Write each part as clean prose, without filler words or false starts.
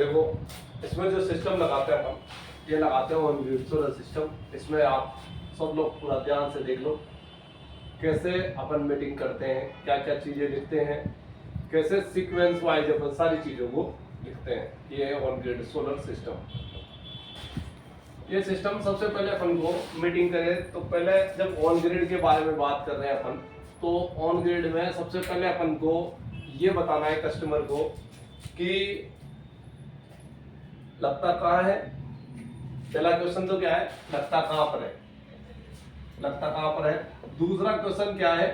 देखो, इसमें जो सिस्टम लगाते हैं अपन, ये लगाते हैं ऑन ग्रिड सोलर सिस्टम। इसमें आप सब लोग पूरा ध्यान से देख लो कैसे अपन मीटिंग करते हैं, क्या क्या चीजें लिखते हैं, कैसे सीक्वेंस वाइज अपन सारी चीजों को लिखते हैं। ये है ऑन ग्रिड सोलर सिस्टम। ये सिस्टम सबसे पहले अपन को मीटिंग करें तो पहले जब ऑन ग्रिड के बारे में बात कर रहे हैं अपन, तो ऑन ग्रिड में सबसे पहले अपन को ये बताना है कस्टमर को कि लगता कहाँ है। पहला क्वेश्चन तो क्या है, लगता कहाँ पर है, लगता कहाँ पर है। दूसरा क्वेश्चन क्या है,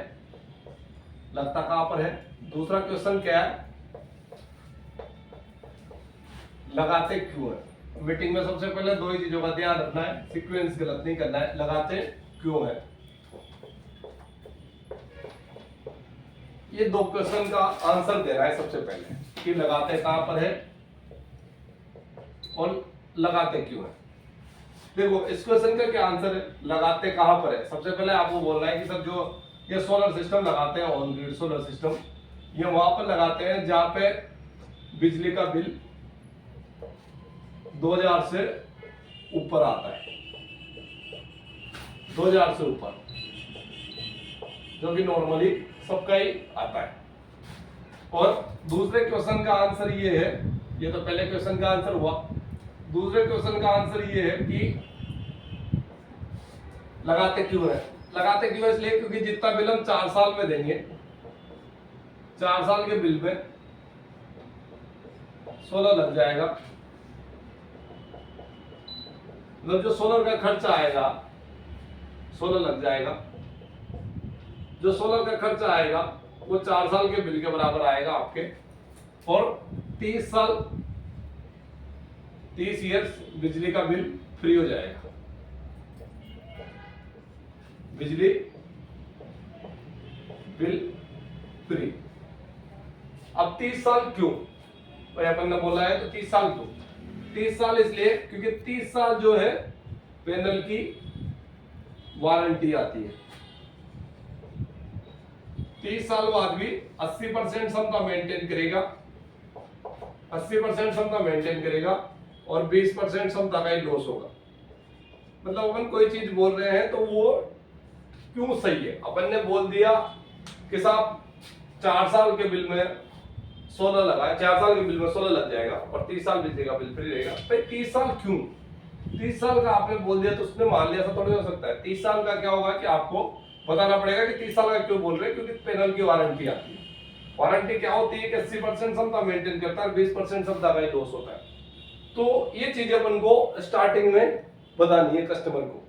लगता कहाँ पर है। दूसरा क्वेश्चन क्या है, लगाते क्यों है। मीटिंग में सबसे पहले दो ही चीजों का ध्यान रखना है, सीक्वेंस गलत नहीं करना है, लगाते क्यों है। ये दो क्वेश्चन का आंसर देना है सबसे पहले कि लगाते कहां पर है और लगाते क्यों है। देखो, इस क्वेश्चन का क्या आंसर है, लगाते कहां पर है। सबसे पहले आपको बोलना है कि सर जो ये सोलर सिस्टम लगाते हैं, ऑन ग्रिड सोलर सिस्टम, ये वहां पर लगाते हैं जहां पे बिजली का बिल 2000 से ऊपर आता है, 2000 से ऊपर, जो कि नॉर्मली सबका ही आता है। और दूसरे क्वेश्चन का आंसर ये है, ये तो पहले क्वेश्चन का आंसर हुआ। दूसरे क्वेश्चन का आंसर ये है कि लगाते क्यों है। लगाते क्यों है इसलिए क्योंकि जितना बिल हम 4 साल में देंगे, 4 साल के बिल में 16 लग जाएगा। मतलब जो सोलर का खर्चा आएगा 16 लग जाएगा। जो सोलर का खर्चा आएगा वो 4 साल के बिल के बराबर आएगा आपके। और 30 साल 30 ईयर्स बिजली का बिल फ्री हो जाएगा। बिजली बिल फ्री। अब 30 साल क्यों भाई अपन ने बोला है, तो 30 साल क्यों। 30 साल इसलिए क्योंकि 30 साल जो है पैनल की वारंटी आती है। 30 साल बाद भी 80% क्षमता मेंटेन करेगा, 80% क्षमता मेंटेन करेगा और 20% क्षमता का ही लॉस होगा। मतलब अपन कोई चीज बोल रहे हैं तो वो क्यों सही है। अपन ने बोल दिया कि साहब 4 साल के बिल में 16 लगाए, 4 साल के बिल में 16 लग जाएगा और 30 साल बिजली का बिल फ्री रहेगा। भाई 30 साल क्यों, 30 साल का आपने बोल दिया तो उसने मान लिया, ऐसा थोड़ी हो सकता है। 30 साल का क्या होगा कि आपको बताना पड़ेगा कि 30 साल का क्यों बोल रहे हैं, क्योंकि पैनल की वारंटी आती है। वारंटी क्या होती है कि 80% क्षमता मेंटेन करता है, 20% क्षमता का ही लॉस होता है। तो ये चीजें अपन को स्टार्टिंग में बतानी है कस्टमर को।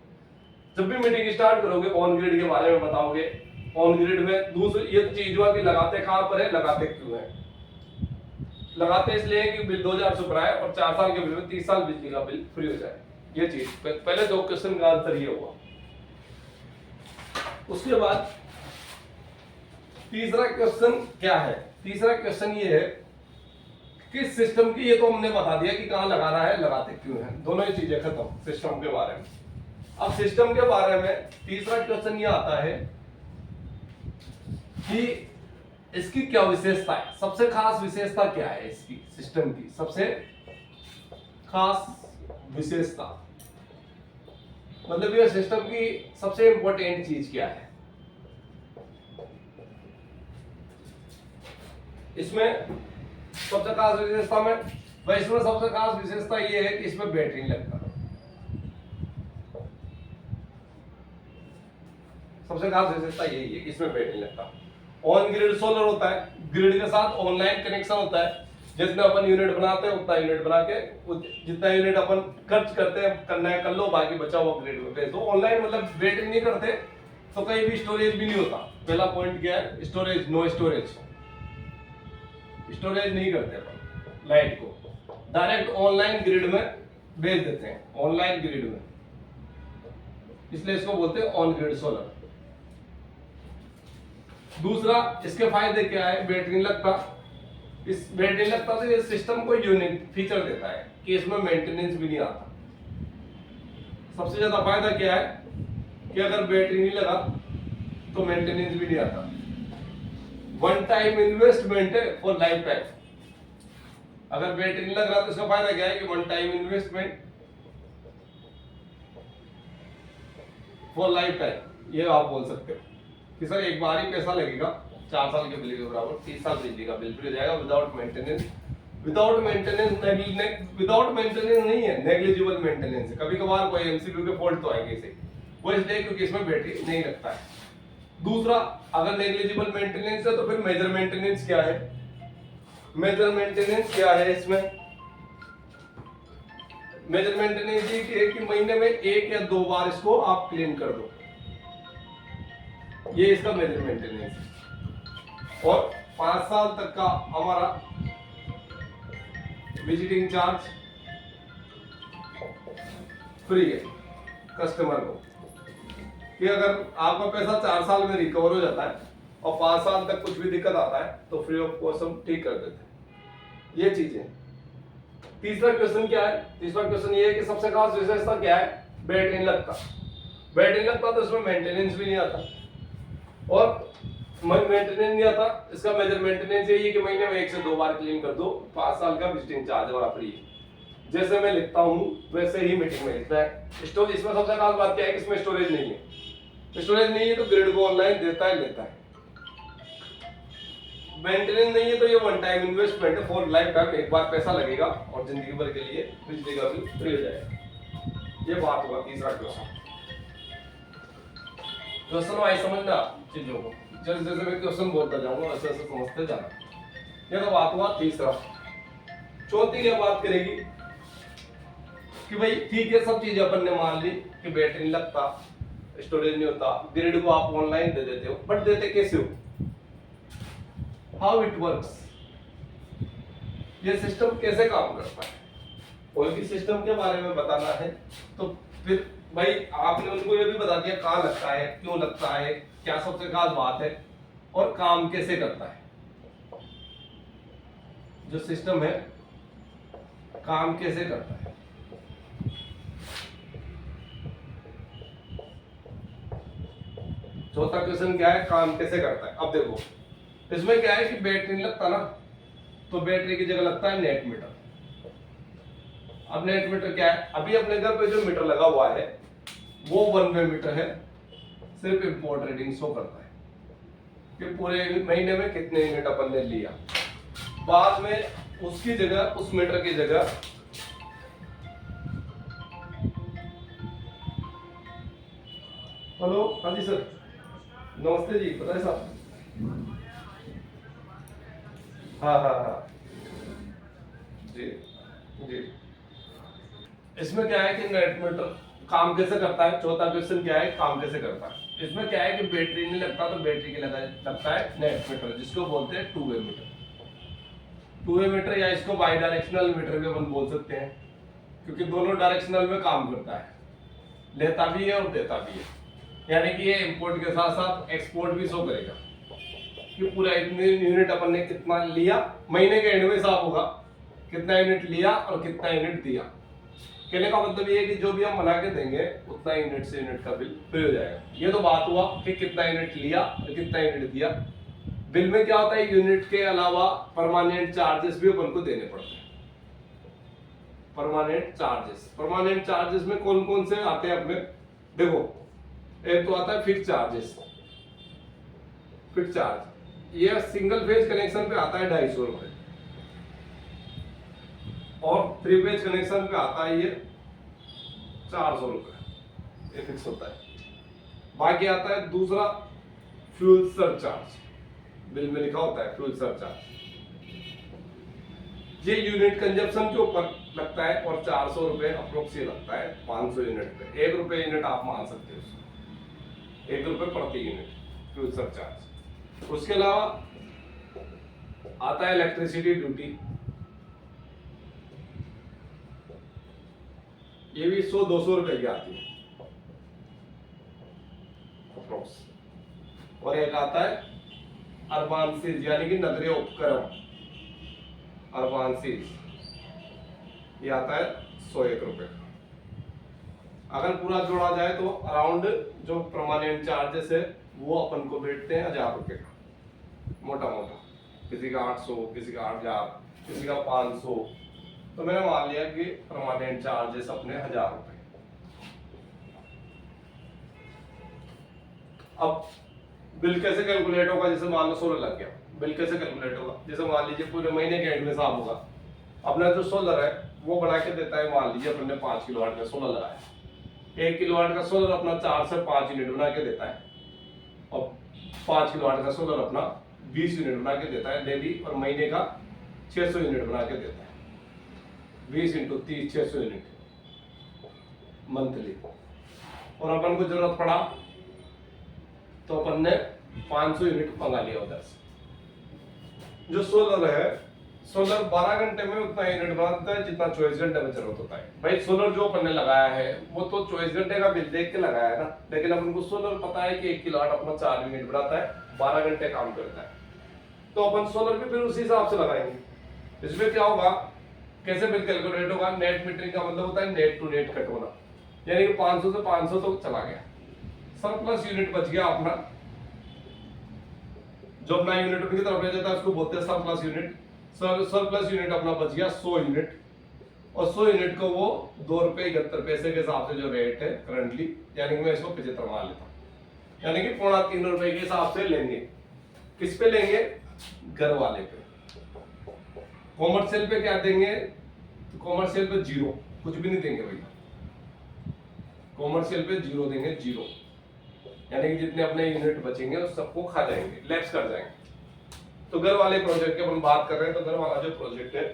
जब भी मीटिंग स्टार्ट करोगे ऑन ग्रिड के बारे में बताओगे। ऑन ग्रिड में दूसरी ये चीज हुआ कि लगाते कहां पर है, लगाते क्यों है। लगाते इसलिए कि बिल 2000 से ऊपर आए और 4 साल के बिल में 30 साल बिजली का बिल फ्री हो जाए। ये चीज पहले दो क्वेश्चन का आंसर ये हुआ। उसके बाद तीसरा क्वेश्चन क्या है। तीसरा क्वेश्चन ये है कि सिस्टम की, ये तो हमने बता दिया कि कहां लगाना है, लगाते क्यों है, दोनों ही चीजें खत्म सिस्टम के बारे में। अब सिस्टम के बारे में तीसरा क्वेश्चन ये आता है कि इसकी क्या विशेषता है, सबसे खास विशेषता क्या है इसकी, सिस्टम की सबसे खास विशेषता। मतलब ये सिस्टम की सबसे इंपॉर्टेंट चीज क्या है। इसमें सबसे खास विशेषता में भाई, इसमें सबसे खास विशेषता ये है कि इसमें बैटरी नहीं लगता। सबसे खास विशेषता यही है कि इसमें बैटरी लगता। ऑन ग्रिड सोलर होता है, ग्रिड के साथ ऑनलाइन कनेक्शन होता है। जितना अपन यूनिट बनाते हैं उतना यूनिट बना के जितना यूनिट अपन खर्च करते हैं करना है कर लो, बाकी बचा हुआ ग्रिड में भेज दो। ऑनलाइन मतलब बैटरी नहीं करते तो कहीं भी स्टोरेज भी नहीं होता। पहला पॉइंट क्या है, स्टोरेज, नो स्टोरेज। स्टोरेज नहीं करते अपन लाइट को, डायरेक्ट ऑनलाइन ग्रिड में भेज देते हैं, ऑनलाइन ग्रिड में, इसलिए इसको बोलते हैं ऑन ग्रिड सोलर। दूसरा इसके फायदे क्या है, बैटरी नहीं लगता। इस बैटरी लगता तो ये सिस्टम को यूनिक फीचर देता है कि इसमें मेंटेनेंस भी नहीं आता। सबसे ज्यादा फायदा क्या है कि अगर बैटरी नहीं लगा तो मेंटेनेंस भी नहीं आता। वन टाइम इन्वेस्टमेंट है फॉर लाइफ टाइम। अगर बैटरी नहीं लग रहा तो इसका फायदा क्या है कि one time investment for life time, ये आप बोल सकते हो कि सर एक बार ही पैसा लगेगा 4 साल के बिल के बराबर 30 साल बिजली का बिल फ्री हो जाएगा विदाउट मेंटेनेंस। विदाउट मेंटेनेंस नहीं है, नेग्लिजिबल मेंटेनेंस है। कभी कभार कोई एमसीबी के फॉल्ट तो आएंगे इसे, वो इसलिए क्योंकि इसमें बैटरी नहीं लगता है। दूसरा, अगर नेग्लिजिबल मेंटेनेंस है तो फिर मेजर मेंटेनेंस क्या है? मेजर मेंटेनेंस क्या है इसमें? मेजर मेंटेनेंस ये कि महीने में 1 या 2 बार इसको आप क्लीन कर दो, ये इसका मेजर मेंटेनेंस है। और 5 साल तक का हमारा विजिटिंग चार्ज फ्री है कस्टमर को, कि अगर आपका पैसा 4 साल में रिकवर हो जाता है और 5 साल तक कुछ भी दिक्कत आता है तो फ्री ऑफ कॉस्ट हम ठीक कर देते हैं। ये चीजें। तीसरा क्वेश्चन क्या है? तीसरा क्वेश्चन ये है कि सबसे खास विशेषता क्या है? बैटरी नहीं लगता। बैटरी नहीं लगता तो इसमें मेंटेनेंस भी नहीं आता, और मेंटेनेंस नहीं आता, इसका मेजर मेंटेनेंस यही है कि महीने में 1 से 2 बार क्लीन कर दो, 5 साल का विजिटिंग चार्ज हमारा फ्री है। जैसे मैं लिखता हूँ वैसे ही मीटिंग में लिखना है। स्टोरेज, इसमें सबसे खास बात क्या है कि इसमें स्टोरेज नहीं है। स्टोरेज नहीं है तो ग्रिड को ऑनलाइन देता है, लेता है। मेंटेनेंस नहीं है तो ये वन टाइम इन्वेस्टमेंट है फॉर लाइफ टाइम, एक बार पैसा लगेगा और जिंदगी भर के लिए बिजली का बिल फ्री हो जाएगा। ये बात हुआ तीसरा क्वेश्चन। क्वेश्चन वाइज समझना चीजों को, जैसे जैसे मैं क्वेश्चन बोलता जाऊंगा वैसे वैसे समझते जाना। ये तो बात हुआ तीसरा। चौथी क्या बात करेगी कि भाई ठीक है, सब चीजें अपन ने मान ली कि बैटरी नहीं लगता, स्टोरेज नहीं होता, ग्रिड को आप ऑनलाइन दे देते हो, बट देते कैसे हो? हाउ इट वर्क्स, ये सिस्टम कैसे काम करता है? कोई भी सिस्टम के बारे में बताना है तो फिर भाई आपने उनको ये भी बता दिया कहाँ लगता है, क्यों लगता है, क्या सबसे खास बात है और काम कैसे करता है। जो सिस्टम है काम कैसे करता है। चौथा क्वेश्चन क्या है? काम कैसे करता है। अब देखो इसमें क्या है कि बैटरी नहीं लगता ना, तो बैटरी की जगह लगता है नेट मीटर। अब नेट मीटर क्या है? अभी अपने घर पे जो मीटर लगा हुआ है वो 1 वे मीटर है, सिर्फ इंपोर्ट रीडिंग शो करता है कि पूरे महीने में कितने यूनिट अपन ने लिया। बाद में उसकी जगह, उस मीटर की जगह हेलो, हाँ जी सर, नमस्ते जी, बताइए साहब। हाँ हाँ हाँ जी जी। इसमें क्या है कि नेट मीटर काम कैसे करता है। चौथा क्वेश्चन क्या है? काम कैसे करता है। इसमें क्या है कि बैटरी नहीं लगता तो बैटरी के लगता है नेट मीटर, जिसको बोलते हैं 2 वे मीटर। 2 वे मीटर या इसको बाई डायरेक्शनल मीटर भी अपन बोल सकते हैं, क्योंकि दोनों डायरेक्शनल में काम करता है, लेता भी है और देता भी है। यानी कि ये इंपोर्ट के साथ साथ एक्सपोर्ट भी शो करेगा कि पूरा इतने यूनिट अपन ने कितना लिया, महीने के एंड में साफ होगा कितना यूनिट लिया और कितना यूनिट दिया। कहने का मतलब ये है कि जो भी हम बना के देंगे उतना यूनिट से यूनिट का बिल फ्री हो जाएगा। ये तो बात हुआ कि कितना यूनिट लिया और कितना यूनिट दिया। बिल में क्या होता है? यूनिट के अलावा परमानेंट चार्जेस भी अपन को देने पड़ते हैं। परमानेंट चार्जेस में कौन कौन से आते हैं अपने? देखो, एक तो आता है फिक्स चार्जेस। फिक्स चार्ज ये सिंगल फेज कनेक्शन पे आता है 250 रुपए, और 3 फेज कनेक्शन पे आता है ये 400 रुपए, ये फिक्स होता है। बाकी आता है दूसरा फ्यूल सरचार्ज, बिल में लिखा होता है फ्यूल सरचार्ज। ये यूनिट कंजप्शन के ऊपर लगता है और 400 रुपए अप्रोक्स लगता है 500 यूनिट पे। 1 रुपए यूनिट आप मान सकते हो, 1 रुपए प्रति यूनिट फ्यूल सरचार्ज। उसके अलावा आता है इलेक्ट्रिसिटी ड्यूटी, ये भी 100-200 रुपए की आती है अप्रोक्स। और एक आता है अर्बानसीज यानी कि नगरीय उपकरण, अर्बानसीज, ये आता है 101 रुपए। अगर पूरा जोड़ा जाए तो अराउंड जो परमानेंट चार्जेस है वो अपन को बैठते हैं 1000 रुपए का, मोटा मोटा। किसी का 800, किसी का 8000, किसी का 500, तो मैंने मान लिया कि परमानेंट चार्जेस अपने 1000 रुपए। अब बिल कैसे कैलकुलेट होगा? जैसे मान लो 16 लग गया, बिल कैसे कैलकुलेट होगा? जैसे मान लीजिए पूरे महीने के एंड में साफ होगा, अपना जो सोलर है वो बना के देता है, मान लीजिए अपने 5 किलोवाट का सोलर लगाया, 1 किलोवाट का सोलर अपना 4 से 5 यूनिट बना के देता है, और 5 किलोवाट का सोलर अपना 20 यूनिट बना के देता है डेली, और महीने का 600 यूनिट बना के देता है। 20 × 30 600 यूनिट मंथली। और अपन को जरूरत पड़ा तो अपन ने 500 यूनिट मंगा लिया उधर से। जो सोलर है, सोलर 12 घंटे में उतना यूनिट बनाता है जितना 24 घंटे में जरूरत होता है। भाई सोलर जो अपन ने लगाया है वो तो 24 घंटे का बिल देख के लगाया है ना, लेकिन अपन को सोलर पता है कि 1 किलोवाट अपना 4 यूनिट बनाता है, 12 घंटे काम करता है, तो अपन सोलर भी फिर उसी हिसाब से लगाएंगे। इसमें क्या होगा, कैसे बिल कैलकुलेट होगा? नेट मीटरिंग का मतलब होता है नेट टू नेट कट होना, यानी कि 500 से 500 तो चला गया, सरप्लस यूनिट बच गया अपना। जो अपना यूनिट की तरफ ले जाता है उसको बोलते हैं सरप्लस यूनिट। सरप्लस यूनिट अपना बच गया 100 यूनिट, और 100 यूनिट को वो 2 रुपए 71 पैसे के हिसाब से जो रेट है करंटली, यानी कि मैं इसको 75 मान लेता हूँ, यानी कि 3.25 रुपए के हिसाब से लेंगे। किस पे लेंगे? घर वाले पे। कॉमर्शियल पे क्या देंगे? तो कॉमर्शियल पे 0, कुछ भी नहीं देंगे भैया, कॉमर्शियल पे 0 देंगे, 0, यानी कि जितने अपने यूनिट बचेंगे उस सबको खा जाएंगे, लैप्स कर जाएंगे। तो घर वाले प्रोजेक्ट की अपन बात कर रहे हैं, तो घर वाला जो प्रोजेक्ट है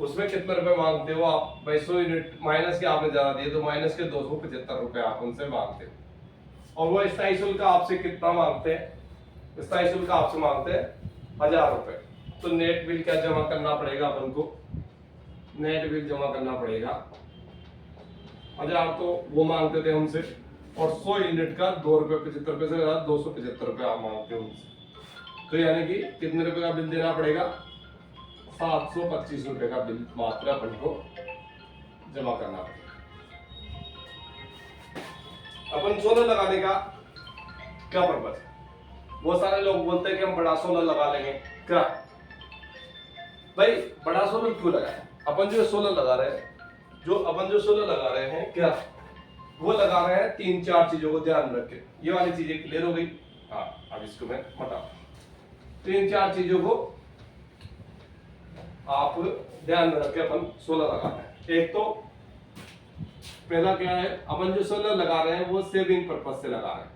उसमें कितने रुपए मांगते हो आप? भाई 100 यूनिट माइनस के आपने ज्यादा दिए तो माइनस के 275 रुपए आप उनसे मांगते हो, और वो स्थायी शुल्क आपसे कितना मांगते हैं? स्थायी शुल्क आपसे मांगते हैं 1000 रुपए। तो नेट बिल क्या जमा करना पड़ेगा अपन को? नेट बिल जमा करना पड़ेगा 1000, तो वो मांगते थे हमसे, और 100 यूनिट का 2 रुपए 75 पैसे 275 रुपए आप मांगते हो उनसे, तो यानी कि कितने रुपए का बिल देना पड़ेगा? 725 रुपए का बिल मात्र अपन को जमा करना पड़ेगा। अपन सोलर लगाने का क्या पर्पस है? बहुत सारे लोग बोलते हैं कि हम बड़ा सोलर लगा लेंगे। क्या भाई बड़ा सोलर क्यों लगाए? अपन जो सोलर लगा रहे हैं, क्या वो लगा रहे हैं 3-4 चीजों को ध्यान रख के। ये वाली चीजें क्लियर हो गई? हाँ, अब इसको मैं हटा, 3-4 चीजों को आप ध्यान में रख के अपन सोलर लगा रहे हैं। एक तो पहला क्या है, अपन जो सोलर लगा रहे हैं वो सेविंग पर्पस से लगा रहे हैं,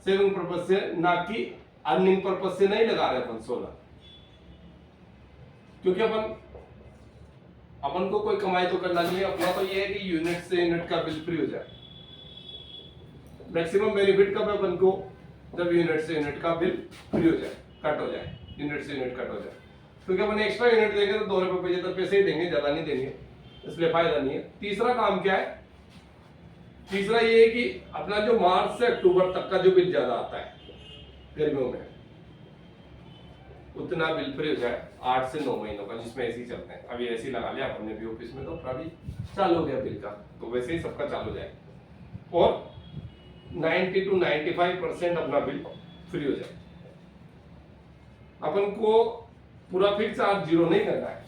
सेविंग पर्पस से, ना कि अर्निंग पर्पस से नहीं लगा रहे अपन सोलर। क्योंकि अपन को कोई कमाई तो करना नहीं है, अपना तो ये है कि यूनिट से यूनिट का बिल फ्री हो जाए। मैक्सिमम बेनिफिट कब है अपन को? जब यूनिट से यूनिट का बिल फ्री हो जाए, कट हो जाए, यूनिट से यूनिट कट हो जाए। क्योंकि अपन एक्स्ट्रा यूनिट देंगे तो 2 रुपए 75 पैसे ही देंगे, ज्यादा नहीं देंगे, इसलिए फायदा नहीं है। तीसरा काम क्या है? तीसरा ये है कि अपना जो मार्च से अक्टूबर तक का जो बिल ज्यादा आता है गर्मियों में, उतना बिल फ्री हो जाए 8 से 9 महीनों का, जिसमें एसी चलते हैं। अभी एसी लगा लिया अपने भी ऑफिस में, तो अभी चालू हो गया बिल का, तो वैसे ही सबका चालू हो जाए, और 90 to 95% अपना बिल फ्री हो जाए। अपन को पूरा फिक्स चार्ज 0 नहीं करना है।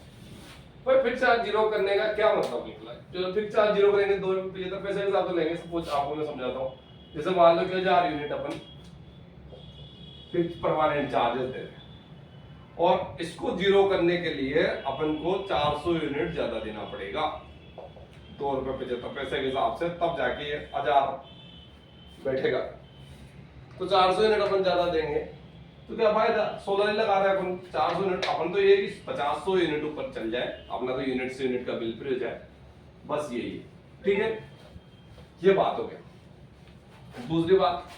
भाई फिक्स चार्ज 0 करने का क्या मतलब निकला? जो फिक्स चार्ज 0 करेंगे 2 रुपए 75 पैसे के हिसाब से लेंगे। सपोज आपको मैं समझाता हूँ, जैसे मान लो कि 1000 यूनिट अपन फिक्स परमानेंट चार्जेस दे रहे हैं, और इसको 0 करने के लिए अपन को 400 यूनिट ज्यादा देना पड़ेगा, 2 रुपए 75 पैसे के हिसाब से, तब जाके ये 1000 बैठेगा। तो 400 यूनिट अपन ज्यादा देंगे तो क्या फायदा? सोलर ही लगा रहे हैं अपन, 400 यूनिट, अपन तो ये कि 50-100 यूनिट ऊपर चल जाए, अपना तो यूनिट से यूनिट का बिल फ्री हो जाए, बस यही है। ठीक है, ये बात हो गई। दूसरी बात,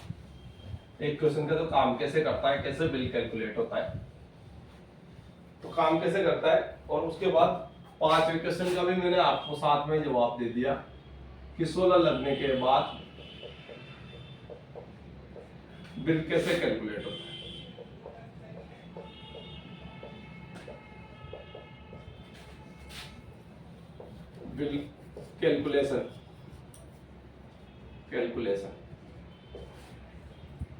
एक क्वेश्चन का तो काम कैसे करता है, कैसे बिल कैलकुलेट होता है, तो काम कैसे करता है, और उसके बाद 5वें क्वेश्चन का भी मैंने आपको साथ में जवाब दे दिया कि सोलर लगने के बाद बिल कैसे कैलकुलेट होता है। बिल कैलकुलेशन,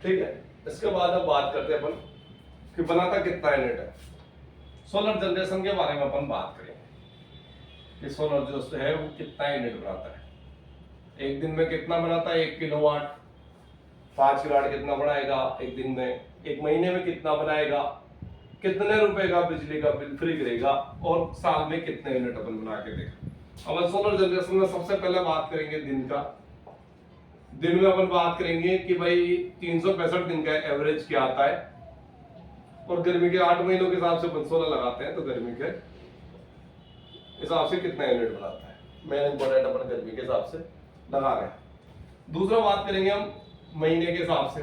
ठीक है। इसके बाद अब बात करते हैं अपन कि बनाता कितना यूनिट है। सोलर जनरेशन के बारे में अपन बात करेंगे कि सोलर जो है वो कितना यूनिट बनाता है। एक दिन में कितना बनाता है, 1 किलोवाट। 5 किलोवाट कितना बनाएगा एक दिन में, एक महीने में कितना बनाएगा, कितने रुपए का बिजली का बिल फ्री करेगा, और साल में कितने यूनिट अपन बना के देगा। अपन सोलर जनरेशन में सबसे पहले बात करेंगे दिन का। दिन में अपन बात करेंगे कि भाई 365 दिन का एवरेज क्या आता है, और गर्मी के 8 महीनों के हिसाब से अपन सोलर लगाते हैं तो गर्मी के हिसाब से कितना यूनिट बनाता है। मेन इंपॉर्टेंट अपन गर्मी के हिसाब से लगा रहे हैं। दूसरा बात करेंगे हम महीने के हिसाब से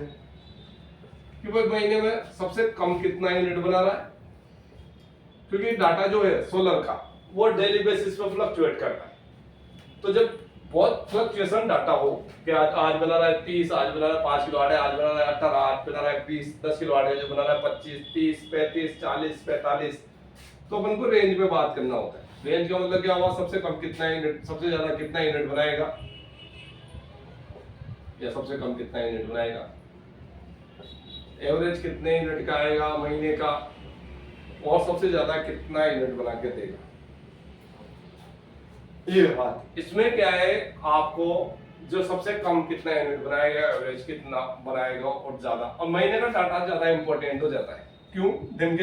कि भाई महीने में सबसे कम कितना यूनिट बना रहा है, क्योंकि डाटा जो है सोलर का वो डेली बेसिस पे फ्लक्चुएट करता है। तो जब बहुत फ्लक्चुएशन डाटा हो कि आज बना रहा है 30, आज बना रहा है 5 किलोवाट है, आज बना रहा है 18, आज बना रहा है 20, 10 किलोवाट है, जो बना रहा है 25, 30, 35, 40, 45, तो अपन को रेंज पे बात करना होता है। रेंज का मतलब क्या हुआ, सबसे कम कितना यूनिट, सबसे ज्यादा कितना यूनिट बनाएगा, या सबसे कम कितना यूनिट बनाएगा, एवरेज कितने यूनिट का आएगा महीने का, और सबसे ज्यादा कितना यूनिट बना के देगा। ये बात इसमें क्या है, आपको जो सबसे कम कितना यूनिट बनाएगा, एवरेज कितना बनाएगा, और ज्यादा, और महीने का डाटा ज्यादा इंपॉर्टेंट हो जाता है। क्यों? दिन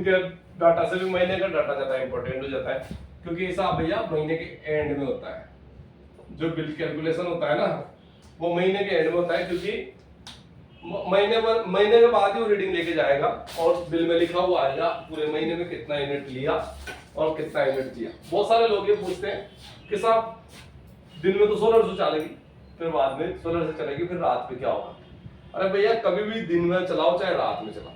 के डाटा से भी महीने का डाटा ज्यादा इंपॉर्टेंट हो जाता है, क्योंकि हिसाब भैया महीने के एंड में होता है। जो बिल कैलकुलेशन होता है ना, वो महीने के एंड में होता है, क्योंकि महीने के बाद ही वो रीडिंग लेके जाएगा और बिल में लिखा हुआ आएगा पूरे महीने में कितना यूनिट लिया और कितना यूनिट दिया। बहुत सारे लोग ये पूछते हैं कि साहब दिन में तो सोलर से चलेगी, फिर बाद में सोलर से चलेगी, फिर रात में क्या होगा। अरे भैया कभी भी दिन में चलाओ चाहे रात में चलाओ,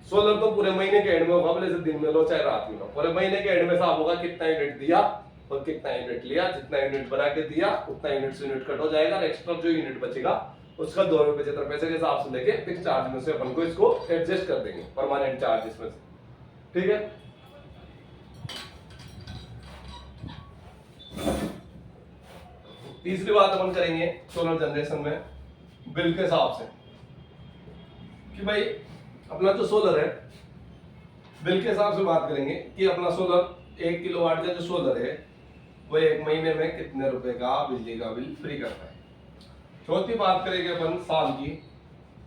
सोलर तो पूरे महीने के एंड में होगा, भले से दिन में लो चाहे रात में लो, पूरे महीने के एंड में साहब होगा कितना यूनिट दिया और कितना यूनिट लिया। जितना यूनिट बना के दिया उतना यूनिट से यूनिट कट हो जाएगा, और एक्स्ट्रा जो यूनिट बचेगा उसका 2 रुपए 75 पैसे के हिसाब से लेके फिक्स चार्ज में से अपन को इसको एडजस्ट कर देंगे, परमानेंट चार्ज इसमें से। ठीक है, तीसरी बात अपन करेंगे सोलर जनरेशन में बिल के हिसाब से कि भाई अपना जो सोलर है बिल के हिसाब से बात करेंगे कि अपना सोलर 1 किलोवाट का जो सोलर है वो एक महीने में कितने रुपए का बिजली का बिल फ्री करता है। चौथी बात करेंगे अपन साल की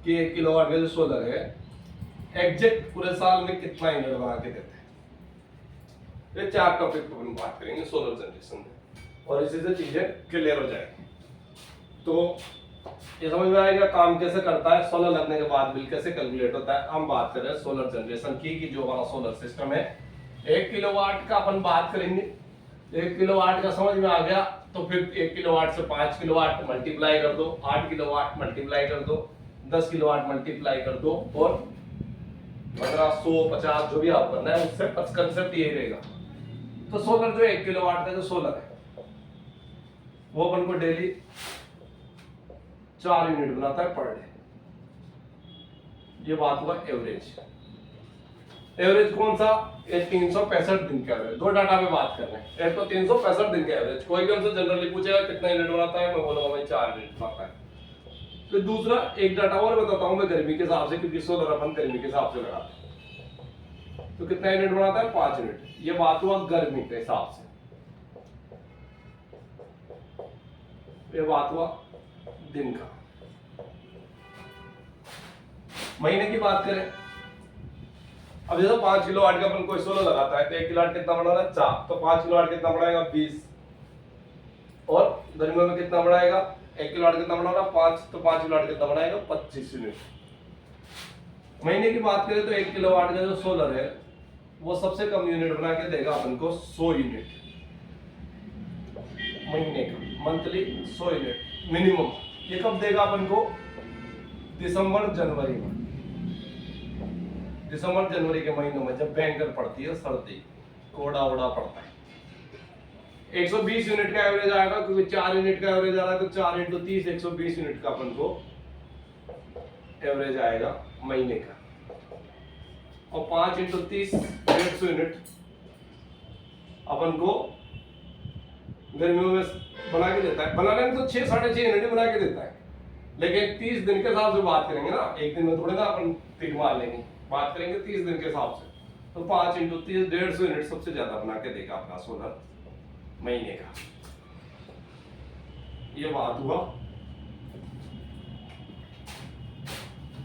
कि 1 किलोवाट का जो सोलर है एग्जैक्ट पूरे साल में कितना यूनिट बना के देते हैं। ये 4 टॉपिक पर अपन बात करेंगे सोलर जनरेशन में, और इसी से चीजें क्लियर हो जाएगी। तो ये समझ में आएगा काम कैसे करता है, सोलर लगने के बाद बिल कैसे कैलकुलेट होता है। हम बात कर रहे हैं सोलर जनरेशन की कि जो हमारा सोलर सिस्टम है 1 किलोवाट का अपन बात करेंगे। 1 किलोवाट का समझ में आ गया, तो फिर 1 किलोवाट से 5 किलोवाट मल्टीप्लाई कर दो, 8 किलोवाट मल्टीप्लाई कर दो, 10 किलोवाट मल्टीप्लाई कर दो, और 1550 जो भी आप करना है उससे कंसेप्ट यही रहेगा। तो सोलर जो 1 किलोवाट का जो सोलर है वो अपन को डेली 4 यूनिट बनाता है पर डे। ये बात हुआ एवरेज। एवरेज कौन सा? 365 दिन का एवरेज। 2 डाटा पे बात कर रहे हैं। एक तो 365 दिन का एवरेज, कोई भी हमसे जनरली पूछेगा कितना यूनिट बनाता है, मैं बोलूंगा भाई 4 यूनिट बनाता है। तो दूसरा एक डाटा और बताता हूं मैं गर्मी के हिसाब से, क्योंकि सोलर अपन गर्मी के हिसाब से लगाते हैं। तो कितना यूनिट बनाता है? 5 यूनिट। ये बात हुआ गर्मी के हिसाब से। ये बात हुआ दिन का। महीने की बात करें, अब जैसे 5 किलोवाट का अपन कोई सोलर लगाता है तो 1 किलोवाट कितना बना रहा है? 4। तो 5 किलोवाट कितना बढ़ाएगा? 20। और गर्मियों में कितना बढ़ाएगा? 1 किलोवाट कितना बना रहा है? 5। तो 5 किलोवाट कितना बढ़ाएगा? 25 यूनिट। महीने की बात करें तो 1 किलोवाट का जो सोलर है वो सबसे कम यूनिट बना के देगा अपन को 100 यूनिट महीने का, मंथली 100 यूनिट मिनिमम। ये कब देगा अपन को? दिसंबर जनवरी में। दिसंबर जनवरी के महीनों में जब भयंकर पड़ती है सर्दी, कोड़ा वोड़ा पड़ता है। 120 यूनिट का एवरेज आएगा, क्योंकि 4 यूनिट का एवरेज आ रहा है, तो 4 × 30 120 यूनिट का अपन को एवरेज आएगा महीने का। और 5 × 30 150 यूनिट अपन को गर्मियों में बना के देता है। बनाने में तो 6 साढ़े 6 यूनिट बना के देता है, लेकिन 30 दिन के हिसाब से बात करेंगे ना, एक दिन में थोड़े ना अपन तीर मार लेंगे। बात करेंगे 30 दिन के हिसाब से, तो 5 इंटू 30 150 यूनिट सबसे ज्यादा बना के देगा अपना सोलर महीने का। ये बात हुआ।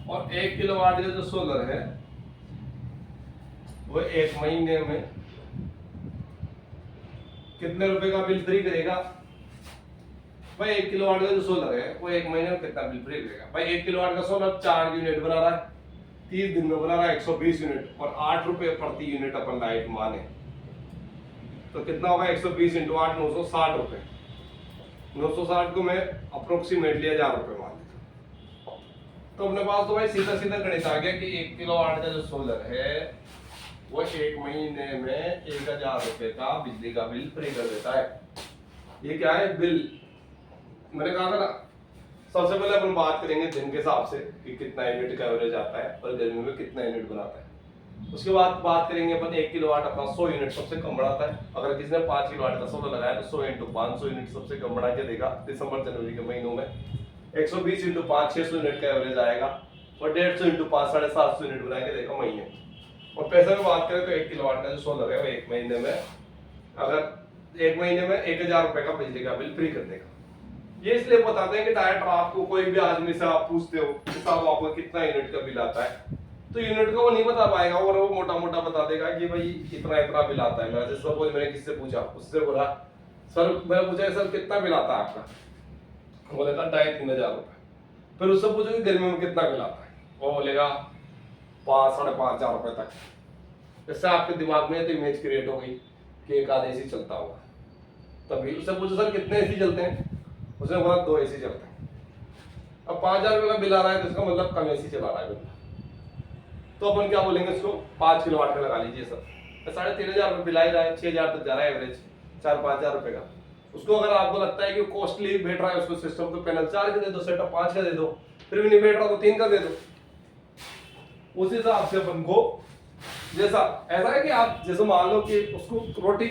और 1 किलोवाट का जो सोलर है वो 1 महीने में कितने रुपए का बिल फ्री करेगा भाई? 1 किलोवाट का जो सोलर है वो 1 महीने में कितना बिल फ्री करेगा भाई? 1 किलोवाट का सोलर 4 यूनिट बना रहा है, 30 दिन में बना रहा है 120 यूनिट, और 8 रुपए प्रति यूनिट अपन लाइट माने तो कितना होगा? 120 इंटू 8 960 रुपए। 960 को मैं अप्रोक्सीमेटली 1000 रुपए मान लेता हूं। तो अपने पास तो भाई सीधा सीधा गणित आ गया कि 1 किलोवाट का जो सोलर है वो 1 महीने में 1000 रुपए का बिजली का बिल फ्री कर देता है। ये क्या है? बिल। मैंने कहा था ना, सबसे पहले अपन बात करेंगे दिन के हिसाब से कि कितना यूनिट का एवरेज आता है और गर्मी में कितना यूनिट बनाता है। उसके बाद बात करेंगे अपन 1 किलोवाट अपना 100 यूनिट सबसे कम बढ़ाता है। अगर किसी ने 5 किलोवाट का सोलर लगाया तो 100 इंटू 500 यूनिट सबसे कम बढ़ा के देगा दिसंबर जनवरी के महीनों में। 120 इंटू 5 600 यूनिट का एवरेज आएगा, और 150 इंटू 5 750 यूनिट बना के देगा महीने। और पैसे में बात करें तो 1 किलोवाट का जो सोलर है वो 1 महीने में 1000 रुपए का बिजली का बिल फ्री कर देगा। ये इसलिए बताते हैं कि डायरेक्टर आपको कोई भी आदमी से आप पूछते हो कि साहब आपको कितना यूनिट का बिल आता है, तो यूनिट का वो नहीं बता पाएगा, और वो मोटा मोटा बता देगा कि भाई इतना इतना बिल आता है। जैसे सपोज मैंने किससे पूछा, उससे बोला सर, मैंने पूछा सर कितना बिल आता है आपका, बोलेगा 2500-3000 रुपए। फिर उससे पूछो कि गर्मी में कितना बिल आता है, वो बोलेगा 5-5.5 रुपए तक। इससे आपके दिमाग में तो इमेज क्रिएट हो गई कि एक आधा एसी चलता होगा। तभी उससे पूछो सर कितने एसी चलते हैं, उसने बोला 2 एसी चलते हैं। अब 5000 रुपए का बिल आ रहा है तो इसका मतलब कम एसी चला रहा है बंदा। तो अपन क्या बोलेंगे इसको, 5 किलोवाट का लगा लीजिए सर, 3500 रुपए बिल आ रहा है, 6000 तक जा रहा है एवरेज, 4-5 रुपए का। उसको अगर आपको लगता है कि कॉस्टली बैठ रहा है उसको सिस्टम, तो पैनल 4 का दे दो, सेटअप 5 का दे दो, फिर भी नहीं बैठ रहा तो 3 का दे दो। उस हिसाब से अपन को जैसा ऐसा है कि आप जैसे मान लो कि उसको रोटी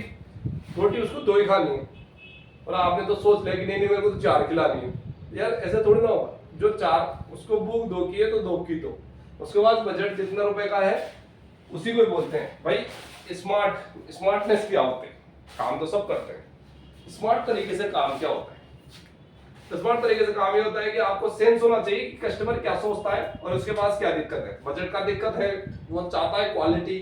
उसको 2 ही खानी है, और आपने तो सोच लिया कि नहीं मेरे को तो 4 खिलानी है। यार ऐसे थोड़ी ना होगा, जो 4 उसको भूख 2 की है तो 2 की दो। उसके बाद बजट जितना रुपए का है उसी को बोलते हैं भाई स्मार्टनेस क्या होते हैं। काम तो सब करते हैं, स्मार्ट तरीके से काम क्या होता है? तो स्मार्ट तरीके से काम ये होता है कि आपको सेंस होना चाहिए कि कस्टमर क्या सोचता है और उसके पास क्या दिक्कत है। बजट का दिक्कत है, वो चाहता है क्वालिटी,